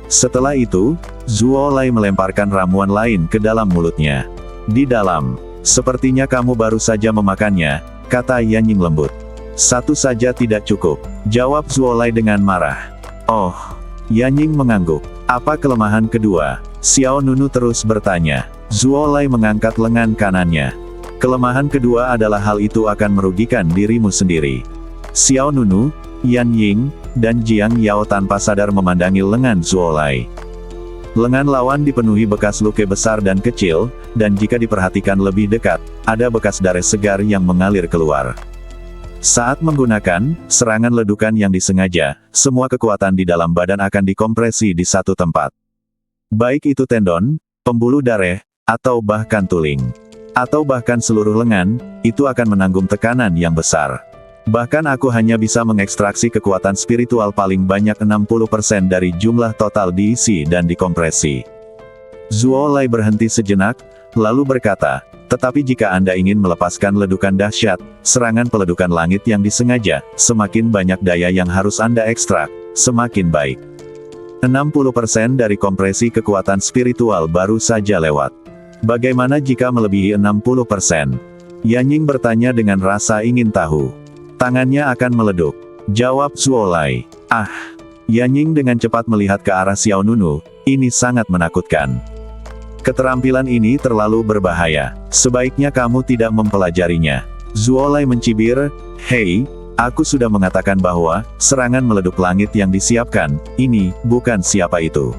[SPEAKER 1] Setelah itu, Zuolai melemparkan ramuan lain ke dalam mulutnya. Di dalam, sepertinya kamu baru saja memakannya, kata Yanying lembut. Satu saja tidak cukup, jawab Zuolai dengan marah. Oh, Yanying mengangguk. Apa kelemahan kedua? Xiao Nunu terus bertanya. Zuolai mengangkat lengan kanannya. Kelemahan kedua adalah hal itu akan merugikan dirimu sendiri. Xiao Nunu, Yanying, dan Jiang Yao tanpa sadar memandangi lengan Zuolai. Lengan lawan dipenuhi bekas luka besar dan kecil, dan jika diperhatikan lebih dekat, ada bekas darah segar yang mengalir keluar. Saat menggunakan serangan ledukan yang disengaja, semua kekuatan di dalam badan akan dikompresi di satu tempat. Baik itu tendon, pembuluh darah, atau bahkan tulang. Atau bahkan seluruh lengan, itu akan menanggung tekanan yang besar. Bahkan aku hanya bisa mengekstraksi kekuatan spiritual paling banyak 60% dari jumlah total diisi dan dikompresi. Zuo Lai berhenti sejenak, lalu berkata, tetapi jika Anda ingin melepaskan ledukan dahsyat, serangan peledukan langit yang disengaja, semakin banyak daya yang harus Anda ekstrak, semakin baik. 60% dari kompresi kekuatan spiritual baru saja lewat. Bagaimana jika melebihi 60%? Yanying bertanya dengan rasa ingin tahu. Tangannya akan meleduk. Jawab Zuo Lai. Ah! Yanying dengan cepat melihat ke arah Xiao Nunu, ini sangat menakutkan. Keterampilan ini terlalu berbahaya. Sebaiknya kamu tidak mempelajarinya. Zuo Lai mencibir, hei, aku sudah mengatakan bahwa, serangan meleduk langit yang disiapkan, ini, bukan siapa itu.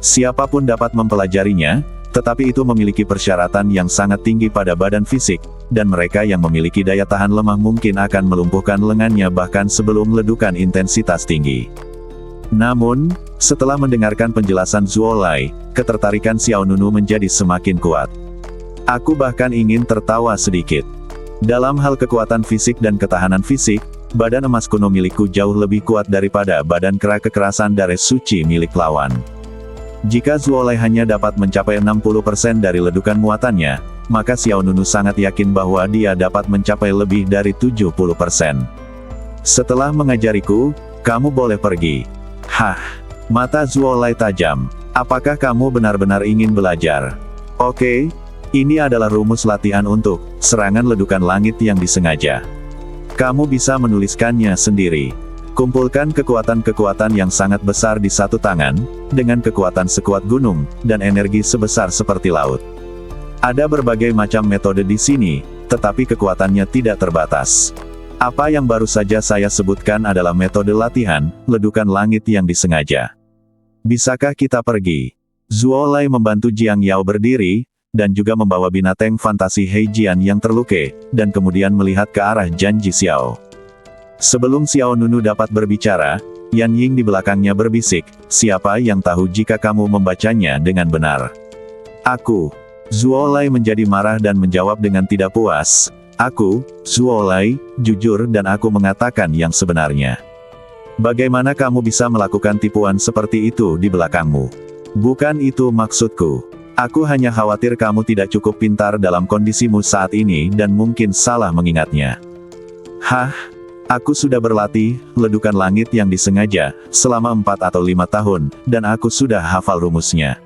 [SPEAKER 1] Siapapun dapat mempelajarinya, tetapi itu memiliki persyaratan yang sangat tinggi pada badan fisik, dan mereka yang memiliki daya tahan lemah mungkin akan melumpuhkan lengannya bahkan sebelum ledukan intensitas tinggi. Namun, setelah mendengarkan penjelasan Zuo Lai, ketertarikan Xiao Nunu menjadi semakin kuat. Aku bahkan ingin tertawa sedikit. Dalam hal kekuatan fisik dan ketahanan fisik, badan emas kuno milikku jauh lebih kuat daripada badan kera kekerasan darah suci milik lawan. Jika Zuo Lai hanya dapat mencapai 60% dari ledukan muatannya, maka Xiao Nunu sangat yakin bahwa dia dapat mencapai lebih dari 70%. Setelah mengajariku, kamu boleh pergi. Hah! Mata Zuo Lai tajam. Apakah kamu benar-benar ingin belajar? Oke, ini adalah rumus latihan untuk serangan ledukan langit yang disengaja. Kamu bisa menuliskannya sendiri. Kumpulkan kekuatan-kekuatan yang sangat besar di satu tangan, dengan kekuatan sekuat gunung, dan energi sebesar seperti laut. Ada berbagai macam metode di sini, tetapi kekuatannya tidak terbatas. Apa yang baru saja saya sebutkan adalah metode latihan, ledukan langit yang disengaja. Bisakah kita pergi? Zuo Lai membantu Jiang Yao berdiri, dan juga membawa binatang fantasi He Jian yang terluka, dan kemudian melihat ke arah Janji Xiao. Sebelum Xiao Nunu dapat berbicara, Yan Ying di belakangnya berbisik, siapa yang tahu jika kamu membacanya dengan benar? Aku. Zuo Lai menjadi marah dan menjawab dengan tidak puas, aku, Zuo Lai, jujur dan aku mengatakan yang sebenarnya. Bagaimana kamu bisa melakukan tipuan seperti itu di belakangmu? Bukan itu maksudku. Aku hanya khawatir kamu tidak cukup pintar dalam kondisimu saat ini dan mungkin salah mengingatnya. Hah? Aku sudah berlatih, ledukan langit yang disengaja, selama 4 atau 5 tahun, dan aku sudah hafal rumusnya.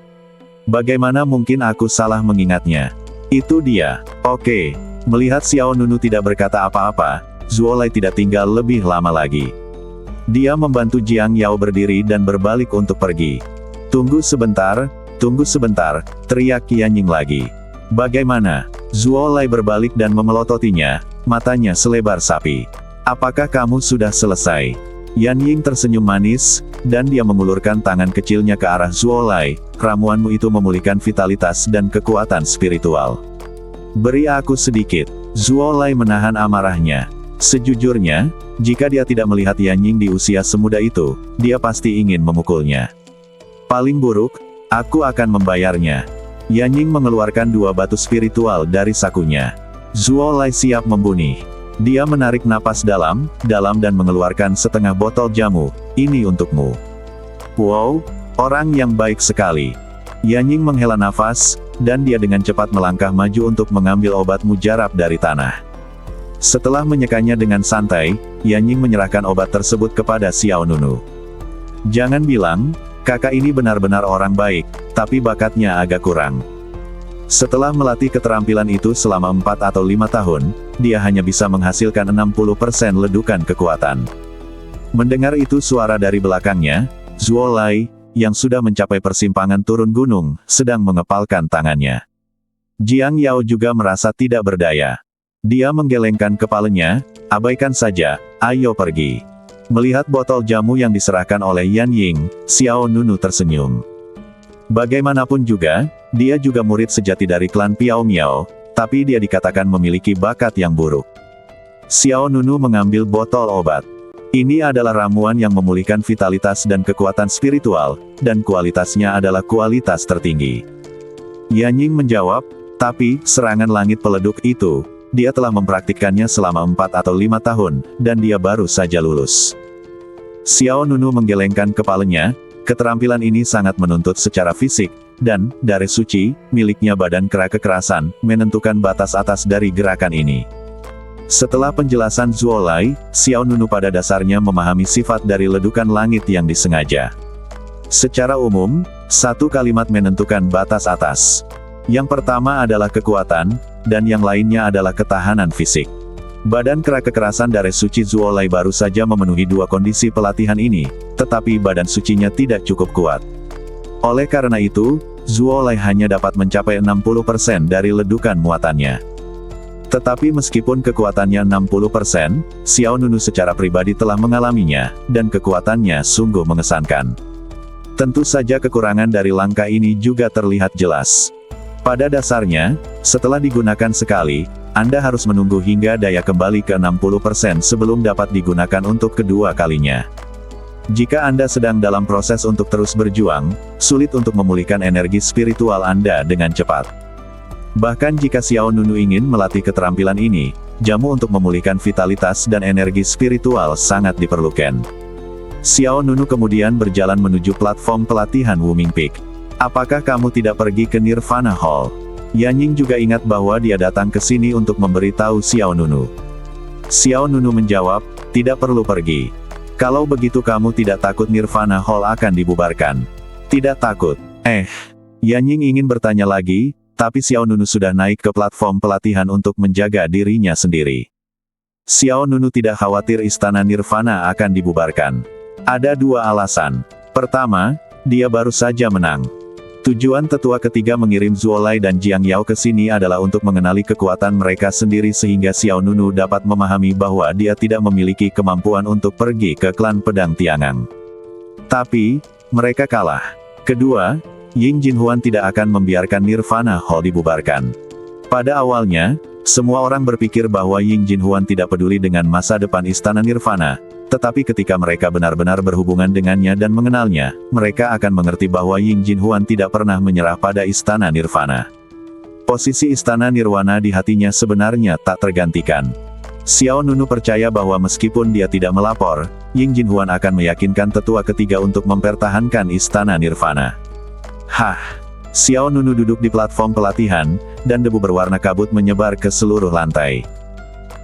[SPEAKER 1] Bagaimana mungkin aku salah mengingatnya? Itu dia. Oke. Melihat Xiao Nunu tidak berkata apa-apa, Zuo Lai tidak tinggal lebih lama lagi. Dia membantu Jiang Yao berdiri dan berbalik untuk pergi. Tunggu sebentar, teriak Yanying lagi. Bagaimana? Zuo Lai berbalik dan memelototinya, matanya selebar sapi. Apakah kamu sudah selesai? Yan Ying tersenyum manis, dan dia mengulurkan tangan kecilnya ke arah Zuo Lai, ramuanmu itu memulihkan vitalitas dan kekuatan spiritual. Beri aku sedikit. Zuo Lai menahan amarahnya. Sejujurnya, jika dia tidak melihat Yan Ying di usia semuda itu, dia pasti ingin memukulnya. Paling buruk, aku akan membayarnya. Yan Ying mengeluarkan 2 batu spiritual dari sakunya. Zuo Lai siap membunuh. Dia menarik napas dalam dan mengeluarkan setengah botol jamu, ini untukmu. Wow, orang yang baik sekali. Yanying menghela nafas, dan dia dengan cepat melangkah maju untuk mengambil obat mujarab dari tanah. Setelah menyekanya dengan santai, Yanying menyerahkan obat tersebut kepada Xiao Nunu. Jangan bilang, kakak ini benar-benar orang baik, tapi bakatnya agak kurang. Setelah melatih keterampilan itu selama 4 atau 5 tahun, dia hanya bisa menghasilkan 60% ledukan kekuatan. Mendengar itu suara dari belakangnya, Zuo Lai, yang sudah mencapai persimpangan turun gunung, sedang mengepalkan tangannya. Jiang Yao juga merasa tidak berdaya. Dia menggelengkan kepalanya, abaikan saja, ayo pergi. Melihat botol jamu yang diserahkan oleh Yan Ying, Xiao Nunu tersenyum. Bagaimanapun juga, dia juga murid sejati dari klan Piao Miao, tapi dia dikatakan memiliki bakat yang buruk. Xiao Nunu mengambil botol obat. Ini adalah ramuan yang memulihkan vitalitas dan kekuatan spiritual, dan kualitasnya adalah kualitas tertinggi. Yanying menjawab, tapi, serangan langit peleduk itu, dia telah mempraktikkannya selama 4 atau 5 tahun, dan dia baru saja lulus. Xiao Nunu menggelengkan kepalanya, keterampilan ini sangat menuntut secara fisik, dan, dari suci, miliknya badan kera kekerasan, menentukan batas atas dari gerakan ini. Setelah penjelasan Zuolai, Xiao Nunu pada dasarnya memahami sifat dari ledukan langit yang disengaja. Secara umum, satu kalimat menentukan batas atas. Yang pertama adalah kekuatan, dan yang lainnya adalah ketahanan fisik. Badan kera kekerasan dari suci Zuolai baru saja memenuhi 2 kondisi pelatihan ini, tetapi badan sucinya tidak cukup kuat. Oleh karena itu, Zuolai hanya dapat mencapai 60% dari ledukan muatannya. Tetapi meskipun kekuatannya 60%, Xiao Nunu secara pribadi telah mengalaminya, dan kekuatannya sungguh mengesankan. Tentu saja kekurangan dari langkah ini juga terlihat jelas. Pada dasarnya, setelah digunakan sekali, Anda harus menunggu hingga daya kembali ke 60% sebelum dapat digunakan untuk kedua kalinya. Jika Anda sedang dalam proses untuk terus berjuang, sulit untuk memulihkan energi spiritual Anda dengan cepat. Bahkan jika Xiao Nunu ingin melatih keterampilan ini, jamu untuk memulihkan vitalitas dan energi spiritual sangat diperlukan. Xiao Nunu kemudian berjalan menuju platform pelatihan Wuming Peak. Apakah kamu tidak pergi ke Nirvana Hall? Yanying juga ingat bahwa dia datang ke sini untuk memberitahu Xiao Nunu. Xiao Nunu menjawab, tidak perlu pergi. Kalau begitu kamu tidak takut Nirvana Hall akan dibubarkan? Tidak takut. Yanying ingin bertanya lagi, tapi Xiao Nunu sudah naik ke platform pelatihan untuk menjaga dirinya sendiri. Xiao Nunu tidak khawatir istana Nirvana akan dibubarkan. Ada 2 alasan. Pertama, dia baru saja menang. Tujuan tetua ketiga mengirim Zuolai dan Jiang Yao ke sini adalah untuk mengenali kekuatan mereka sendiri sehingga Xiao Nunu dapat memahami bahwa dia tidak memiliki kemampuan untuk pergi ke klan pedang Tiangang. Tapi, mereka kalah. Kedua, Ying Jinhuan tidak akan membiarkan Nirvana Hall dibubarkan. Pada awalnya, semua orang berpikir bahwa Ying Jinhuan tidak peduli dengan masa depan istana Nirvana, tetapi ketika mereka benar-benar berhubungan dengannya dan mengenalnya, mereka akan mengerti bahwa Ying Jinhuan tidak pernah menyerah pada istana Nirvana. Posisi istana Nirwana di hatinya sebenarnya tak tergantikan. Xiao Nunu percaya bahwa meskipun dia tidak melapor, Ying Jinhuan akan meyakinkan tetua ketiga untuk mempertahankan istana Nirvana. Xiao Nunu duduk di platform pelatihan, dan debu berwarna kabut menyebar ke seluruh lantai.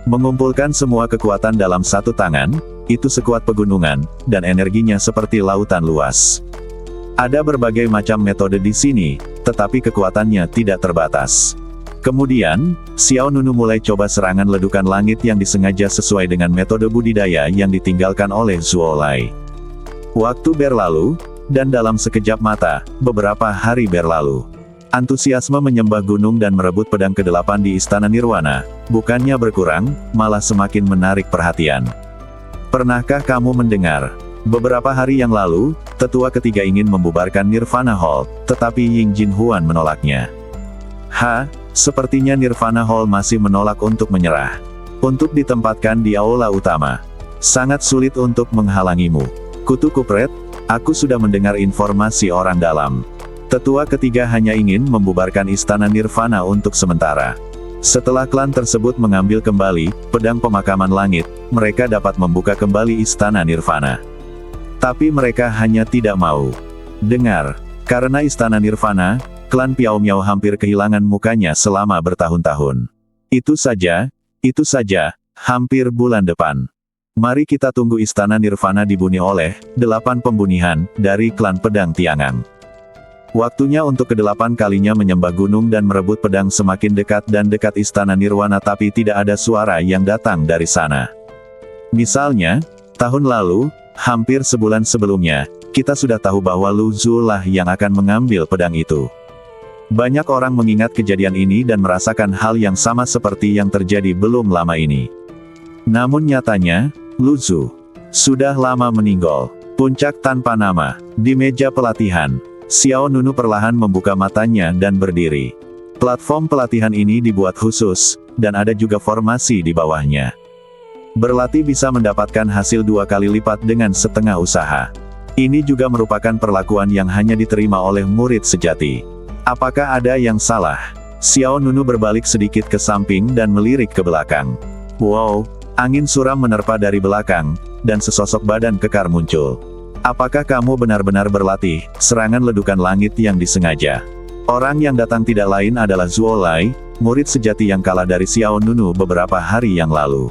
[SPEAKER 1] Mengumpulkan semua kekuatan dalam satu tangan, itu sekuat pegunungan, dan energinya seperti lautan luas. Ada berbagai macam metode di sini, tetapi kekuatannya tidak terbatas. Kemudian, Xiao Nunu mulai coba serangan ledukan langit yang disengaja sesuai dengan metode budidaya yang ditinggalkan oleh Zuolai. Waktu berlalu, dan dalam sekejap mata, beberapa hari berlalu. Antusiasme menyembah gunung dan merebut pedang ke-8 di Istana Nirwana, bukannya berkurang, malah semakin menarik perhatian. Pernahkah kamu mendengar? Beberapa hari yang lalu, tetua ketiga ingin membubarkan Nirvana Hall, tetapi Ying Jinhuan menolaknya. Sepertinya Nirvana Hall masih menolak untuk menyerah. Untuk ditempatkan di aula utama. Sangat sulit untuk menghalangimu. Kutu Kupret, aku sudah mendengar informasi orang dalam. Tetua ketiga hanya ingin membubarkan istana Nirvana untuk sementara. Setelah klan tersebut mengambil kembali pedang pemakaman langit, mereka dapat membuka kembali istana Nirvana. Tapi mereka hanya tidak mau. Dengar, karena istana Nirvana, klan Piao Miao hampir kehilangan mukanya selama bertahun-tahun. Itu saja, hampir bulan depan. Mari kita tunggu istana Nirvana dibunuh oleh 8 pembunihan dari klan pedang Tiangang. Waktunya untuk ke-8 kalinya menyembah gunung dan merebut pedang semakin dekat dan dekat istana Nirwana, tapi tidak ada suara yang datang dari sana. Misalnya, tahun lalu, hampir sebulan sebelumnya, kita sudah tahu bahwa Lu Zhu lah yang akan mengambil pedang itu. Banyak orang mengingat kejadian ini dan merasakan hal yang sama seperti yang terjadi belum lama ini. Namun nyatanya, Lu Zhu sudah lama meninggal. Puncak tanpa nama, di meja pelatihan. Xiao Nunu perlahan membuka matanya dan berdiri. Platform pelatihan ini dibuat khusus, dan ada juga formasi di bawahnya. Berlatih bisa mendapatkan hasil 2 kali lipat dengan setengah usaha. Ini juga merupakan perlakuan yang hanya diterima oleh murid sejati. Apakah ada yang salah? Xiao Nunu berbalik sedikit ke samping dan melirik ke belakang. Wow, angin suram menerpa dari belakang, dan sesosok badan kekar muncul. Apakah kamu benar-benar berlatih serangan ledukan langit yang disengaja? Orang yang datang tidak lain adalah Zuolai, murid sejati yang kalah dari Xiao Nunu beberapa hari yang lalu.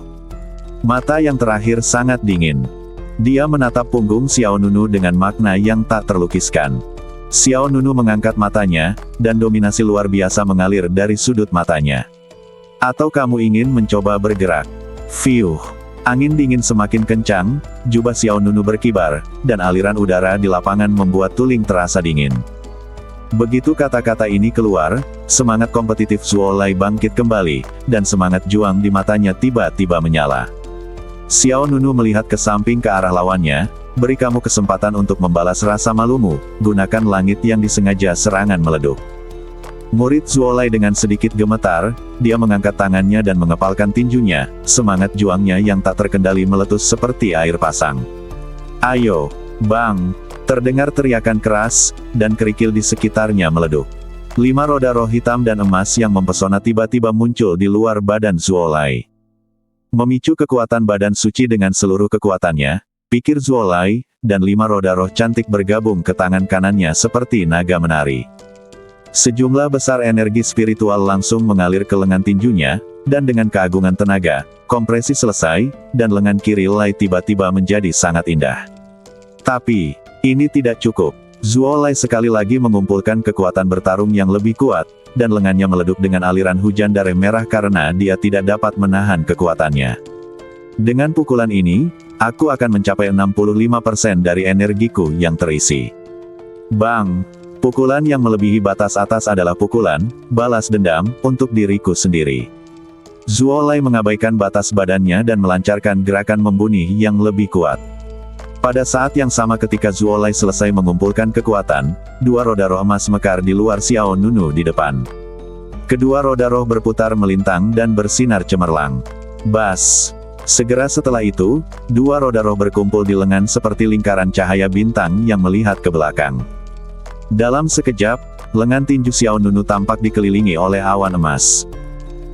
[SPEAKER 1] Mata yang terakhir sangat dingin. Dia menatap punggung Xiao Nunu dengan makna yang tak terlukiskan. Xiao Nunu mengangkat matanya, dan dominasi luar biasa mengalir dari sudut matanya. Atau kamu ingin mencoba bergerak? Fiuh. Angin dingin semakin kencang, jubah Xiao Nunu berkibar, dan aliran udara di lapangan membuat tuling terasa dingin. Begitu kata-kata ini keluar, semangat kompetitif Zuolai bangkit kembali, dan semangat juang di matanya tiba-tiba menyala. Xiao Nunu melihat ke samping ke arah lawannya, beri kamu kesempatan untuk membalas rasa malumu, gunakan langit yang disengaja serangan meleduk. Murid Zuolai dengan sedikit gemetar, dia mengangkat tangannya dan mengepalkan tinjunya, semangat juangnya yang tak terkendali meletus seperti air pasang. Ayo, bang! Terdengar teriakan keras, dan kerikil di sekitarnya meleduk. 5 roda roh hitam dan emas yang mempesona tiba-tiba muncul di luar badan Zuolai. Memicu kekuatan badan suci dengan seluruh kekuatannya, pikir Zuolai, dan 5 roda roh cantik bergabung ke tangan kanannya seperti naga menari. Sejumlah besar energi spiritual langsung mengalir ke lengan tinjunya, dan dengan keagungan tenaga, kompresi selesai, dan lengan kiri Lai tiba-tiba menjadi sangat indah. Tapi, ini tidak cukup. Zuolai sekali lagi mengumpulkan kekuatan bertarung yang lebih kuat, dan lengannya meleduk dengan aliran hujan darah merah karena dia tidak dapat menahan kekuatannya. Dengan pukulan ini, aku akan mencapai 65% dari energiku yang terisi. Bang! Pukulan yang melebihi batas atas adalah pukulan, balas dendam, untuk diriku sendiri. Zuolai mengabaikan batas badannya dan melancarkan gerakan membunuh yang lebih kuat. Pada saat yang sama ketika Zuolai selesai mengumpulkan kekuatan, 2 roda roh emas mekar di luar Xiao Nunu di depan. Kedua roda roh berputar melintang dan bersinar cemerlang. Bas! Segera setelah itu, 2 roda roh berkumpul di lengan seperti lingkaran cahaya bintang yang melihat ke belakang. Dalam sekejap, lengan tinju Xiao Nunu tampak dikelilingi oleh awan emas.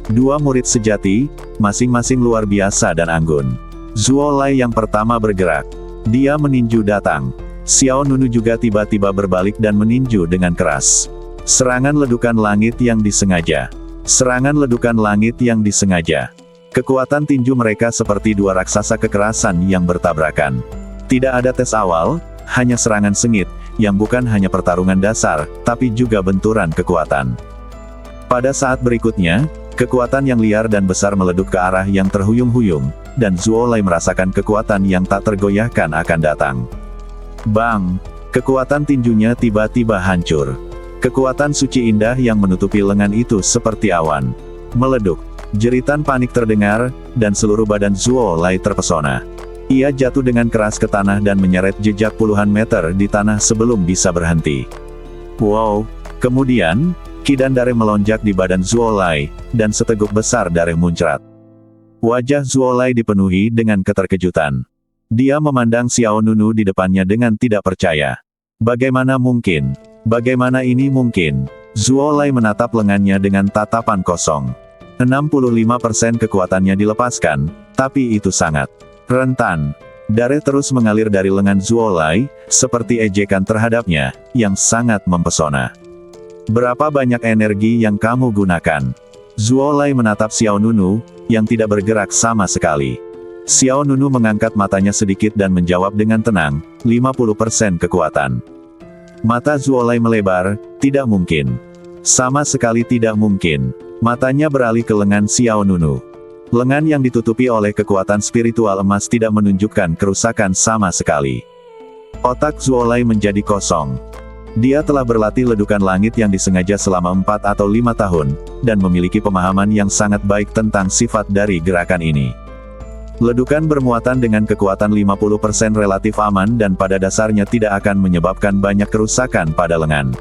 [SPEAKER 1] 2 murid sejati, masing-masing luar biasa dan anggun. Zuolai yang pertama bergerak. Dia meninju datang. Xiao Nunu juga tiba-tiba berbalik dan meninju dengan keras. Serangan ledukan langit yang disengaja. Serangan ledukan langit yang disengaja. Kekuatan tinju mereka seperti 2 raksasa kekerasan yang bertabrakan. Tidak ada tes awal, hanya serangan sengit, yang bukan hanya pertarungan dasar, tapi juga benturan kekuatan. Pada saat berikutnya, kekuatan yang liar dan besar meleduk ke arah yang terhuyung-huyung, dan Zuolai merasakan kekuatan yang tak tergoyahkan akan datang. Bang! Kekuatan tinjunya tiba-tiba hancur. Kekuatan suci indah yang menutupi lengan itu seperti awan. Meleduk. Jeritan panik terdengar, dan seluruh badan Zuolai terpesona. Ia jatuh dengan keras ke tanah dan menyeret jejak puluhan meter di tanah sebelum bisa berhenti. Wow! Kemudian, kidan darah melonjak di badan Zuolai, dan seteguk besar darah muncrat. Wajah Zuolai dipenuhi dengan keterkejutan. Dia memandang Xiao Nunu di depannya dengan tidak percaya. Bagaimana mungkin? Bagaimana ini mungkin? Zuolai menatap lengannya dengan tatapan kosong. 65% kekuatannya dilepaskan, tapi itu sangat rentan. Darah terus mengalir dari lengan Zuolai, seperti ejekan terhadapnya, yang sangat mempesona. Berapa banyak energi yang kamu gunakan? Zuolai menatap Xiao Nunu, yang tidak bergerak sama sekali. Xiao Nunu mengangkat matanya sedikit dan menjawab dengan tenang, 50% kekuatan. Mata Zuolai melebar, tidak mungkin. Sama sekali tidak mungkin. Matanya beralih ke lengan Xiao Nunu. Lengan yang ditutupi oleh kekuatan spiritual emas tidak menunjukkan kerusakan sama sekali. Otak Zuolai menjadi kosong. Dia telah berlatih ledukan langit yang disengaja selama 4 atau 5 tahun, dan memiliki pemahaman yang sangat baik tentang sifat dari gerakan ini. Ledukan bermuatan dengan kekuatan 50% relatif aman dan pada dasarnya tidak akan menyebabkan banyak kerusakan pada lengan.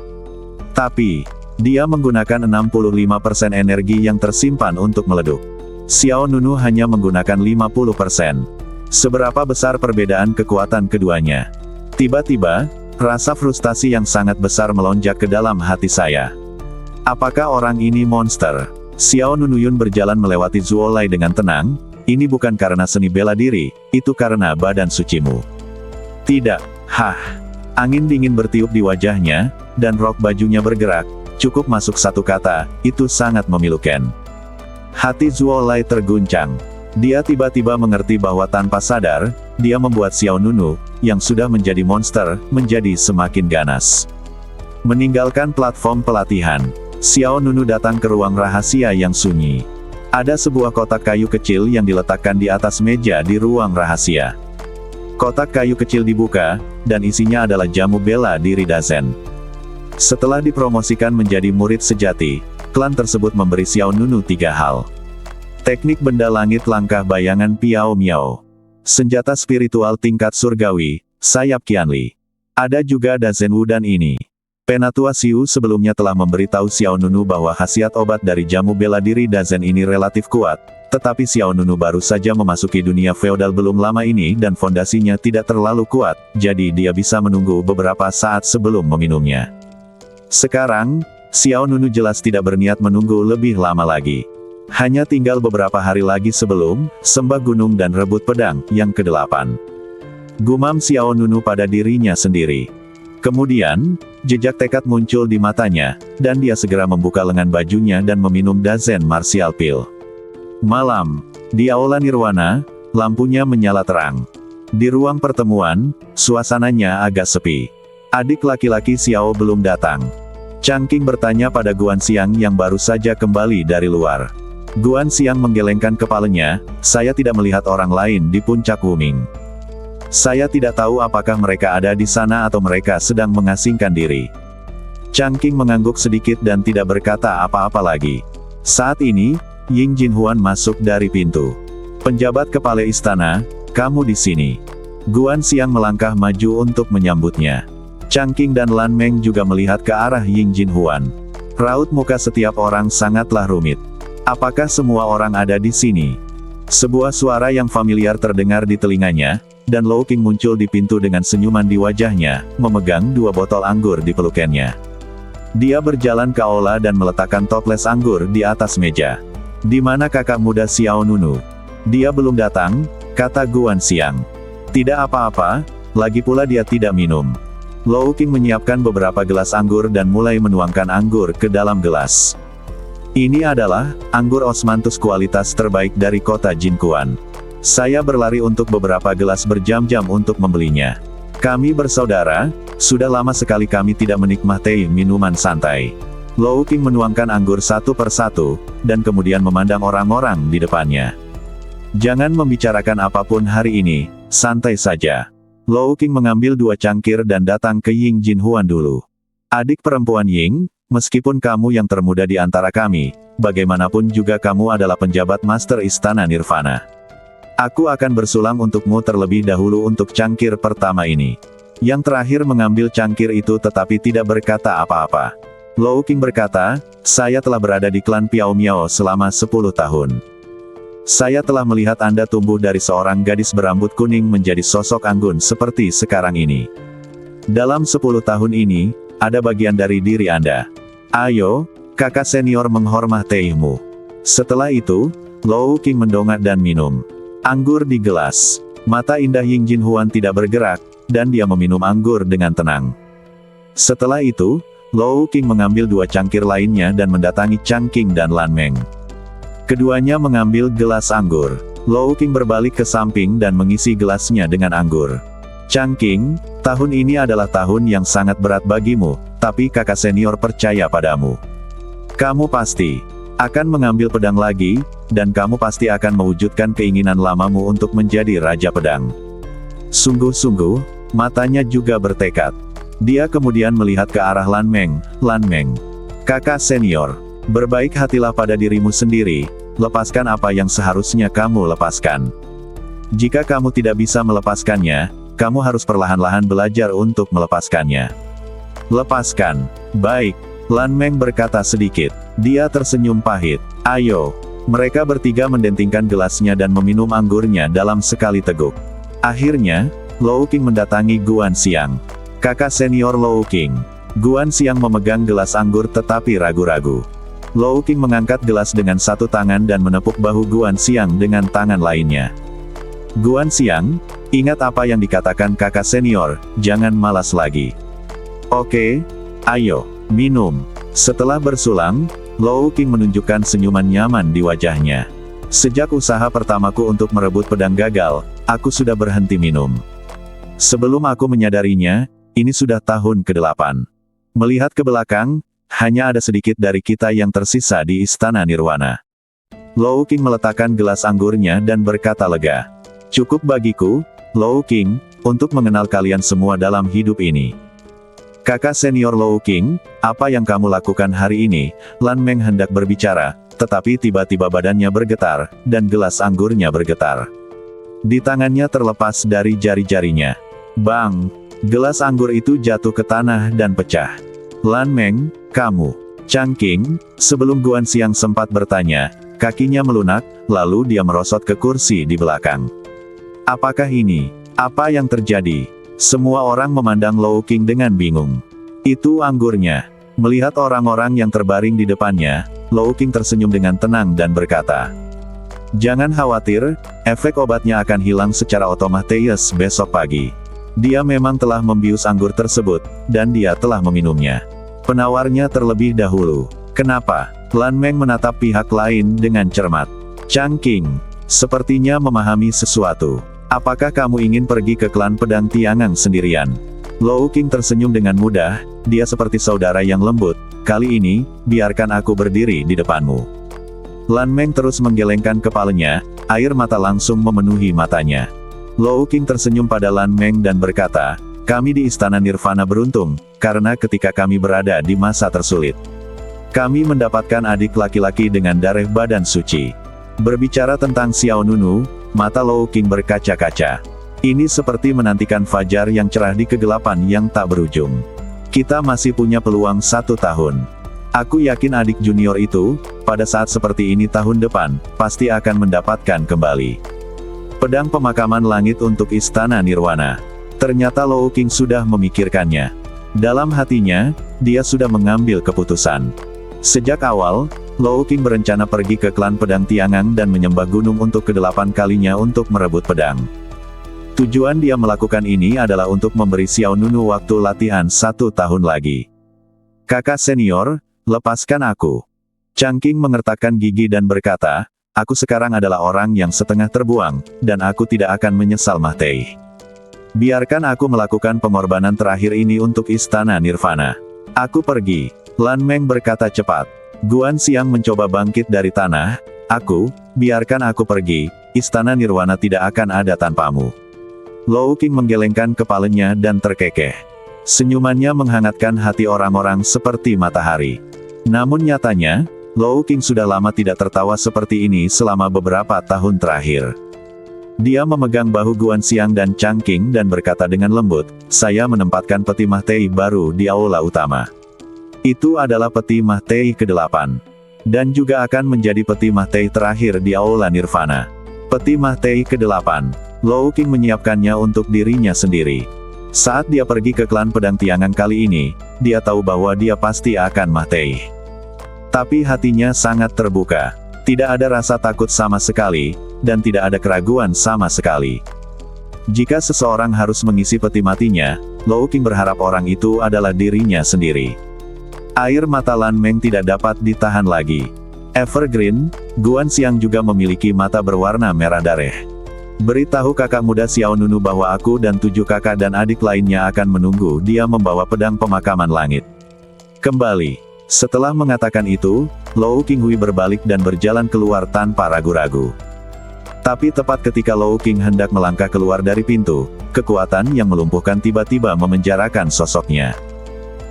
[SPEAKER 1] Tapi, dia menggunakan 65% energi yang tersimpan untuk meleduk. Xiao Nunu hanya menggunakan 50%. Seberapa besar perbedaan kekuatan keduanya? Tiba-tiba, rasa frustasi yang sangat besar melonjak ke dalam hati saya. Apakah orang ini monster? Xiao Nunuyun berjalan melewati Zuolai dengan tenang. Ini bukan karena seni bela diri, itu karena badan sucimu. Tidak, Angin dingin bertiup di wajahnya, dan rok bajunya bergerak, cukup masuk satu kata, itu sangat memilukan. Hati Zuolai terguncang. Dia tiba-tiba mengerti bahwa tanpa sadar, dia membuat Xiao Nunu, yang sudah menjadi monster, menjadi semakin ganas. Meninggalkan platform pelatihan, Xiao Nunu datang ke ruang rahasia yang sunyi. Ada sebuah kotak kayu kecil yang diletakkan di atas meja di ruang rahasia. Kotak kayu kecil dibuka, dan isinya adalah jamu bela diri Dazen. Setelah dipromosikan menjadi murid sejati, klan tersebut memberi Xiao Nunu 3 hal. Teknik benda langit langkah bayangan Piao Miao. Senjata spiritual tingkat surgawi, sayap Qianli. Ada juga Dazen Wudan ini. Penatua Xiu sebelumnya telah memberitahu Xiao Nunu bahwa khasiat obat dari jamu bela diri Dazen ini relatif kuat, tetapi Xiao Nunu baru saja memasuki dunia feodal belum lama ini dan fondasinya tidak terlalu kuat, jadi dia bisa menunggu beberapa saat sebelum meminumnya. Sekarang, Xiao Nunu jelas tidak berniat menunggu lebih lama lagi. Hanya tinggal beberapa hari lagi sebelum sembah gunung dan rebut pedang yang ke-8. Gumam Xiao Nunu pada dirinya sendiri. Kemudian, jejak tekad muncul di matanya, dan dia segera membuka lengan bajunya dan meminum Dazen Martial Pill. Malam, di Aula Nirwana, lampunya menyala terang. Di ruang pertemuan, suasananya agak sepi. Adik laki-laki Xiao belum datang. Changqing bertanya pada Guan Xiang yang baru saja kembali dari luar. Guan Xiang menggelengkan kepalanya, saya tidak melihat orang lain di puncak Wuming. Saya tidak tahu apakah mereka ada di sana atau mereka sedang mengasingkan diri. Changqing mengangguk sedikit dan tidak berkata apa-apa lagi. Saat ini, Ying Jinhuan masuk dari pintu. Penjabat kepala istana, kamu di sini. Guan Xiang melangkah maju untuk menyambutnya. Changqing dan Lan Meng juga melihat ke arah Ying Jinhuan. Raut muka setiap orang sangatlah rumit. Apakah semua orang ada di sini? Sebuah suara yang familiar terdengar di telinganya, dan Lo King muncul di pintu dengan senyuman di wajahnya, memegang 2 botol anggur di pelukannya. Dia berjalan ke aula dan meletakkan toples anggur di atas meja. Di mana kakak muda Xiao Nunu? Dia belum datang, kata Guan Xiang. Tidak apa-apa, lagi pula dia tidak minum. Lo King menyiapkan beberapa gelas anggur dan mulai menuangkan anggur ke dalam gelas. Ini adalah anggur osmanthus kualitas terbaik dari kota Jinquan. Saya berlari untuk beberapa gelas berjam-jam untuk membelinya. Kami bersaudara, sudah lama sekali kami tidak menikmati minuman santai. Lo King menuangkan anggur satu persatu, dan kemudian memandang orang-orang di depannya. Jangan membicarakan apapun hari ini, santai saja. Lo King mengambil 2 cangkir dan datang ke Ying Jinhuan dulu. Adik perempuan Ying, meskipun kamu yang termuda di antara kami, bagaimanapun juga kamu adalah penjabat Master Istana Nirvana. Aku akan bersulang untukmu terlebih dahulu untuk cangkir pertama ini. Yang terakhir mengambil cangkir itu tetapi tidak berkata apa-apa. Lo King berkata, saya telah berada di klan Piao Miao selama 10 tahun. Saya telah melihat Anda tumbuh dari seorang gadis berambut kuning menjadi sosok anggun seperti sekarang ini. Dalam 10 tahun ini, ada bagian dari diri Anda. Ayo, kakak senior menghormatimu. Setelah itu, Lo King mendongak dan minum anggur di gelas. Mata indah Ying Jinhuan tidak bergerak, dan dia meminum anggur dengan tenang. Setelah itu, Lo King mengambil 2 cangkir lainnya dan mendatangi Changqing dan Lan Meng. Keduanya mengambil gelas anggur. Lo King berbalik ke samping dan mengisi gelasnya dengan anggur. Changqing, tahun ini adalah tahun yang sangat berat bagimu, tapi kakak senior percaya padamu. Kamu pasti akan mengambil pedang lagi, dan kamu pasti akan mewujudkan keinginan lamamu untuk menjadi Raja Pedang. Sungguh-sungguh, matanya juga bertekad. Dia kemudian melihat ke arah Lan Meng. Lan Meng, kakak senior, berbaik hatilah pada dirimu sendiri, lepaskan apa yang seharusnya kamu lepaskan. Jika kamu tidak bisa melepaskannya, kamu harus perlahan-lahan belajar untuk melepaskannya. Lepaskan. Baik. Lan Meng berkata sedikit. Dia tersenyum pahit. Ayo. Mereka bertiga mendentingkan gelasnya dan meminum anggurnya dalam sekali teguk. Akhirnya, Lou Qing mendatangi Guan Xiang. Kakak senior Lou Qing. Guan Xiang memegang gelas anggur tetapi ragu-ragu. Lou Qing mengangkat gelas dengan satu tangan dan menepuk bahu Guan Xiang dengan tangan lainnya. Guan Xiang, ingat apa yang dikatakan kakak senior, jangan malas lagi. Oke, ayo, minum. Setelah bersulang, Lou Qing menunjukkan senyuman nyaman di wajahnya. Sejak usaha pertamaku untuk merebut pedang gagal, aku sudah berhenti minum. Sebelum aku menyadarinya, ini sudah tahun ke-8. Melihat ke belakang, hanya ada sedikit dari kita yang tersisa di Istana Nirwana. Lou Qing meletakkan gelas anggurnya dan berkata lega. Cukup bagiku, Lou Qing, untuk mengenal kalian semua dalam hidup ini. Kakak senior Lou Qing, apa yang kamu lakukan hari ini? Lan Meng hendak berbicara, tetapi tiba-tiba badannya bergetar, dan gelas anggurnya bergetar. Di tangannya terlepas dari jari-jarinya. Bang! Gelas anggur itu jatuh ke tanah dan pecah. Lan Meng, kamu. Chang Qing, sebelum Guan Xiang sempat bertanya, kakinya melunak, lalu dia merosot ke kursi di belakang. Apakah ini? Apa yang terjadi? Semua orang memandang Lou Qing dengan bingung. Itu anggurnya. Melihat orang-orang yang terbaring di depannya, Lou Qing tersenyum dengan tenang dan berkata, jangan khawatir, efek obatnya akan hilang secara otomatis besok pagi. Dia memang telah membius anggur tersebut, dan dia telah meminumnya. Penawarnya terlebih dahulu. Kenapa? Lan Meng menatap pihak lain dengan cermat. Chang Qing, sepertinya memahami sesuatu. Apakah kamu ingin pergi ke klan pedang Tiangang sendirian? Lou Qing tersenyum dengan mudah, dia seperti saudara yang lembut. Kali ini, biarkan aku berdiri di depanmu. Lan Meng terus menggelengkan kepalanya, air mata langsung memenuhi matanya. Lou Qing tersenyum pada Lan Meng dan berkata, kami di Istana Nirvana beruntung, karena ketika kami berada di masa tersulit, kami mendapatkan adik laki-laki dengan darah badan suci. Berbicara tentang Xiao Nunu, mata Lou Qing berkaca-kaca. Ini seperti menantikan fajar yang cerah di kegelapan yang tak berujung. Kita masih punya peluang 1 tahun. Aku yakin adik junior itu, pada saat seperti ini tahun depan, pasti akan mendapatkan kembali pedang pemakaman langit untuk Istana Nirwana. Ternyata Lou Qing sudah memikirkannya. Dalam hatinya, dia sudah mengambil keputusan. Sejak awal, Lou Qing berencana pergi ke klan pedang Tiangang dan menyembah gunung untuk ke-8 kalinya untuk merebut pedang. Tujuan dia melakukan ini adalah untuk memberi Xiao Nunu waktu latihan 1 tahun lagi. Kakak senior, lepaskan aku. Chang Qing mengertakkan gigi dan berkata, aku sekarang adalah orang yang setengah terbuang, dan aku tidak akan menyesal mati. Biarkan aku melakukan pengorbanan terakhir ini untuk Istana Nirvana. Aku pergi. Lan Meng berkata cepat. Guan Xiang mencoba bangkit dari tanah. Biarkan aku pergi, Istana Nirwana tidak akan ada tanpamu. Lou Qing menggelengkan kepalanya dan terkekeh. Senyumannya menghangatkan hati orang-orang seperti matahari. Namun nyatanya, Lou Qing sudah lama tidak tertawa seperti ini selama beberapa tahun terakhir. Dia memegang bahu Guan Xiang dan Chang Qing dan berkata dengan lembut, saya menempatkan peti mah teh baru di aula utama. Itu adalah peti mah teh ke-8. Dan juga akan menjadi peti mah teh terakhir di aula Nirvana. Peti mah teh ke-8. Lou Qing menyiapkannya untuk dirinya sendiri. Saat dia pergi ke klan pedang Tiangang kali ini, dia tahu bahwa dia pasti akan mati. Tapi hatinya sangat terbuka. Tidak ada rasa takut sama sekali, dan tidak ada keraguan sama sekali. Jika seseorang harus mengisi peti matinya, Lou Qing berharap orang itu adalah dirinya sendiri. Air mata Lan Meng tidak dapat ditahan lagi. Evergreen, Guan Xiang juga memiliki mata berwarna merah darah. Beritahu kakak muda Xiao Nunu bahwa aku dan 7 kakak dan adik lainnya akan menunggu dia membawa pedang pemakaman langit. Kembali. Setelah mengatakan itu, Lou Qinghui berbalik dan berjalan keluar tanpa ragu-ragu. Tapi tepat ketika Lou Qing hendak melangkah keluar dari pintu, kekuatan yang melumpuhkan tiba-tiba memenjarakan sosoknya.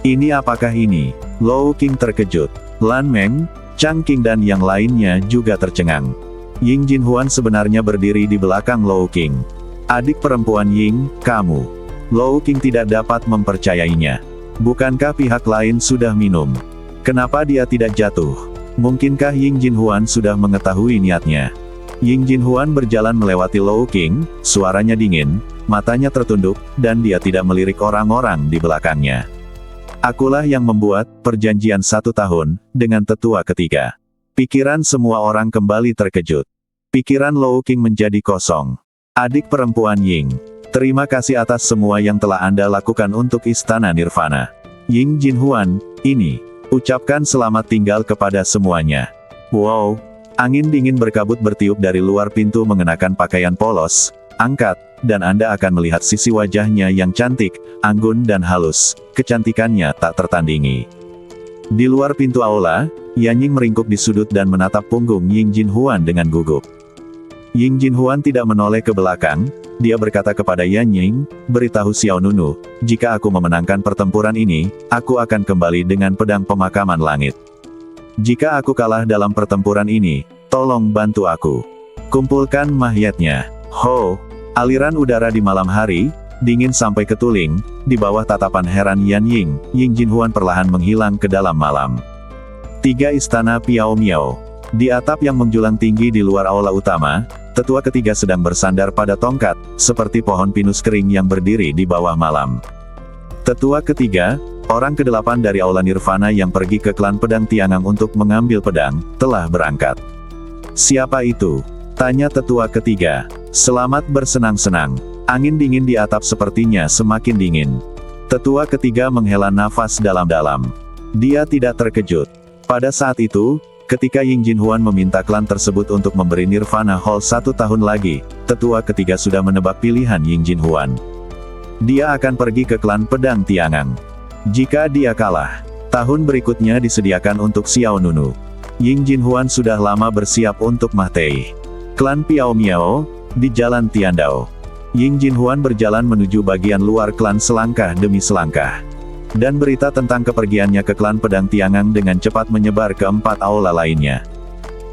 [SPEAKER 1] Ini apakah ini? Lou Qing terkejut. Lan Meng, Chang Qing dan yang lainnya juga tercengang. Ying Jinhuan sebenarnya berdiri di belakang Lou Qing. Adik perempuan Ying, kamu. Lou Qing tidak dapat mempercayainya. Bukankah pihak lain sudah minum? Kenapa dia tidak jatuh? Mungkinkah Ying Jinhuan sudah mengetahui niatnya? Ying Jinhuan berjalan melewati Lou Qing, suaranya dingin, matanya tertunduk, dan dia tidak melirik orang-orang di belakangnya. Akulah yang membuat perjanjian 1 tahun dengan tetua ketiga. Pikiran semua orang kembali terkejut. Pikiran Lou Qing menjadi kosong. Adik perempuan Ying, terima kasih atas semua yang telah Anda lakukan untuk Istana Nirvana. Ying Jinhuan, ini, ucapkan selamat tinggal kepada semuanya. Wow, angin dingin berkabut bertiup dari luar pintu mengenakan pakaian polos, angkat, dan Anda akan melihat sisi wajahnya yang cantik, anggun dan halus, kecantikannya tak tertandingi. Di luar pintu aula, Yan Ying meringkuk di sudut dan menatap punggung Ying Jinhuan dengan gugup. Ying Jinhuan tidak menoleh ke belakang, dia berkata kepada Yan Ying, beritahu Xiao Nunu, jika aku memenangkan pertempuran ini, aku akan kembali dengan pedang pemakaman langit. Jika aku kalah dalam pertempuran ini, tolong bantu aku. Kumpulkan mayatnya. Ho! Aliran udara di malam hari, dingin sampai ke tuling, di bawah tatapan heran Yan Ying, Ying Jinhuan perlahan menghilang ke dalam malam. 3 Istana Piao Miao. Di atap yang menjulang tinggi di luar aula utama, tetua ketiga sedang bersandar pada tongkat, seperti pohon pinus kering yang berdiri di bawah malam. Tetua ketiga, orang ke-8 dari aula Nirvana yang pergi ke klan pedang Tiangang untuk mengambil pedang, telah berangkat. Siapa itu? Tanya tetua ketiga. Selamat bersenang-senang. Angin dingin di atap sepertinya semakin dingin. Tetua ketiga menghela nafas dalam-dalam. Dia tidak terkejut. Pada saat itu, ketika Ying Jinhuan meminta klan tersebut untuk memberi Nirvana Hall 1 tahun lagi, tetua ketiga sudah menebak pilihan Ying Jinhuan. Dia akan pergi ke klan pedang Tiangang. Jika dia kalah, tahun berikutnya disediakan untuk Xiao Nunu. Ying Jinhuan sudah lama bersiap untuk Mahtei. Klan Piao Miao, di Jalan Tiandao. Ying Jinhuan berjalan menuju bagian luar klan selangkah demi selangkah. Dan berita tentang kepergiannya ke klan pedang Tiangang dengan cepat menyebar ke 4 aula lainnya.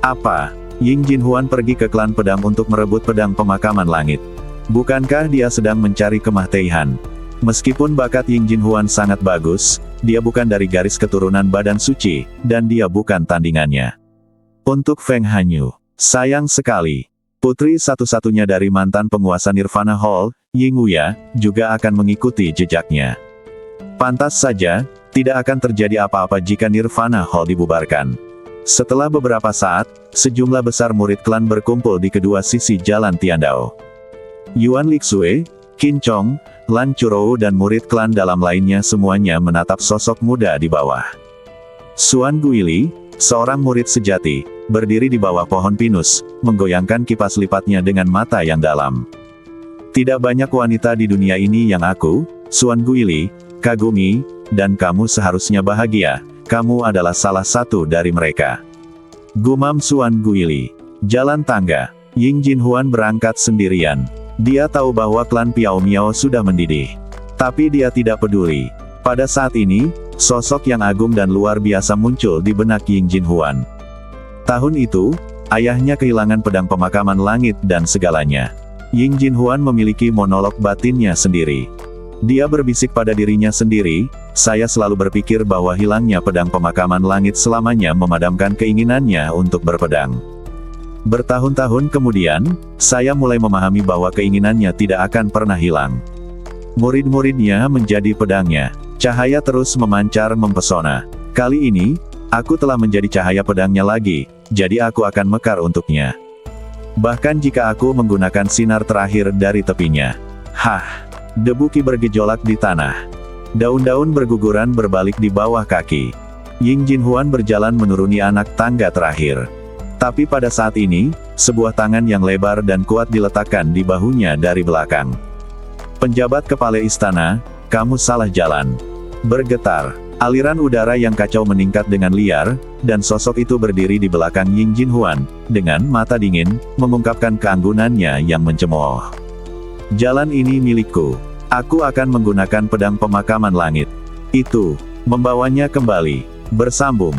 [SPEAKER 1] Apa? Ying Jinhuan pergi ke klan pedang untuk merebut pedang pemakaman langit. Bukankah dia sedang mencari kemahteihan? Meskipun bakat Ying Jinhuan sangat bagus, dia bukan dari garis keturunan badan suci, dan dia bukan tandingannya. Untuk Feng Hanyu, sayang sekali. Putri satu-satunya dari mantan penguasa Nirvana Hall, Ying Wuya, juga akan mengikuti jejaknya. Pantas saja, tidak akan terjadi apa-apa jika Nirvana Hall dibubarkan. Setelah beberapa saat, sejumlah besar murid klan berkumpul di kedua sisi Jalan Tiandao. Yuan Lixue, Qin Chong, Lan Churou dan murid klan dalam lainnya semuanya menatap sosok muda di bawah. Xuan Guili, seorang murid sejati, berdiri di bawah pohon pinus, menggoyangkan kipas lipatnya dengan mata yang dalam. Tidak banyak wanita di dunia ini yang aku, Xuan Guili, kagumi, dan kamu seharusnya bahagia, kamu adalah salah satu dari mereka. Gumam Xuan Guili. Jalan tangga. Ying Jinhuan berangkat sendirian. Dia tahu bahwa klan Piao Miao sudah mendidih. Tapi dia tidak peduli. Pada saat ini, sosok yang agung dan luar biasa muncul di benak Ying Jinhuan. Tahun itu, ayahnya kehilangan pedang pemakaman langit dan segalanya. Ying Jinhuan memiliki monolog batinnya sendiri. Dia berbisik pada dirinya sendiri, saya selalu berpikir bahwa hilangnya pedang pemakaman langit selamanya memadamkan keinginannya untuk berpedang. Bertahun-tahun kemudian, saya mulai memahami bahwa keinginannya tidak akan pernah hilang. Murid-muridnya menjadi pedangnya. Cahaya terus memancar mempesona. Kali ini, aku telah menjadi cahaya pedangnya lagi, jadi aku akan mekar untuknya. Bahkan jika aku menggunakan sinar terakhir dari tepinya. Hah! Debu Qi bergejolak di tanah. Daun-daun berguguran berbalik di bawah kaki. Ying Jinhuan berjalan menuruni anak tangga terakhir. Tapi pada saat ini, sebuah tangan yang lebar dan kuat diletakkan di bahunya dari belakang. Penjabat kepala istana, kamu salah jalan. Bergetar. Aliran udara yang kacau meningkat dengan liar, dan sosok itu berdiri di belakang Ying Jinhuan, dengan mata dingin, mengungkapkan keanggunannya yang mencemooh. Jalan ini milikku. Aku akan menggunakan pedang pemakaman langit. Itu, membawanya kembali. Bersambung.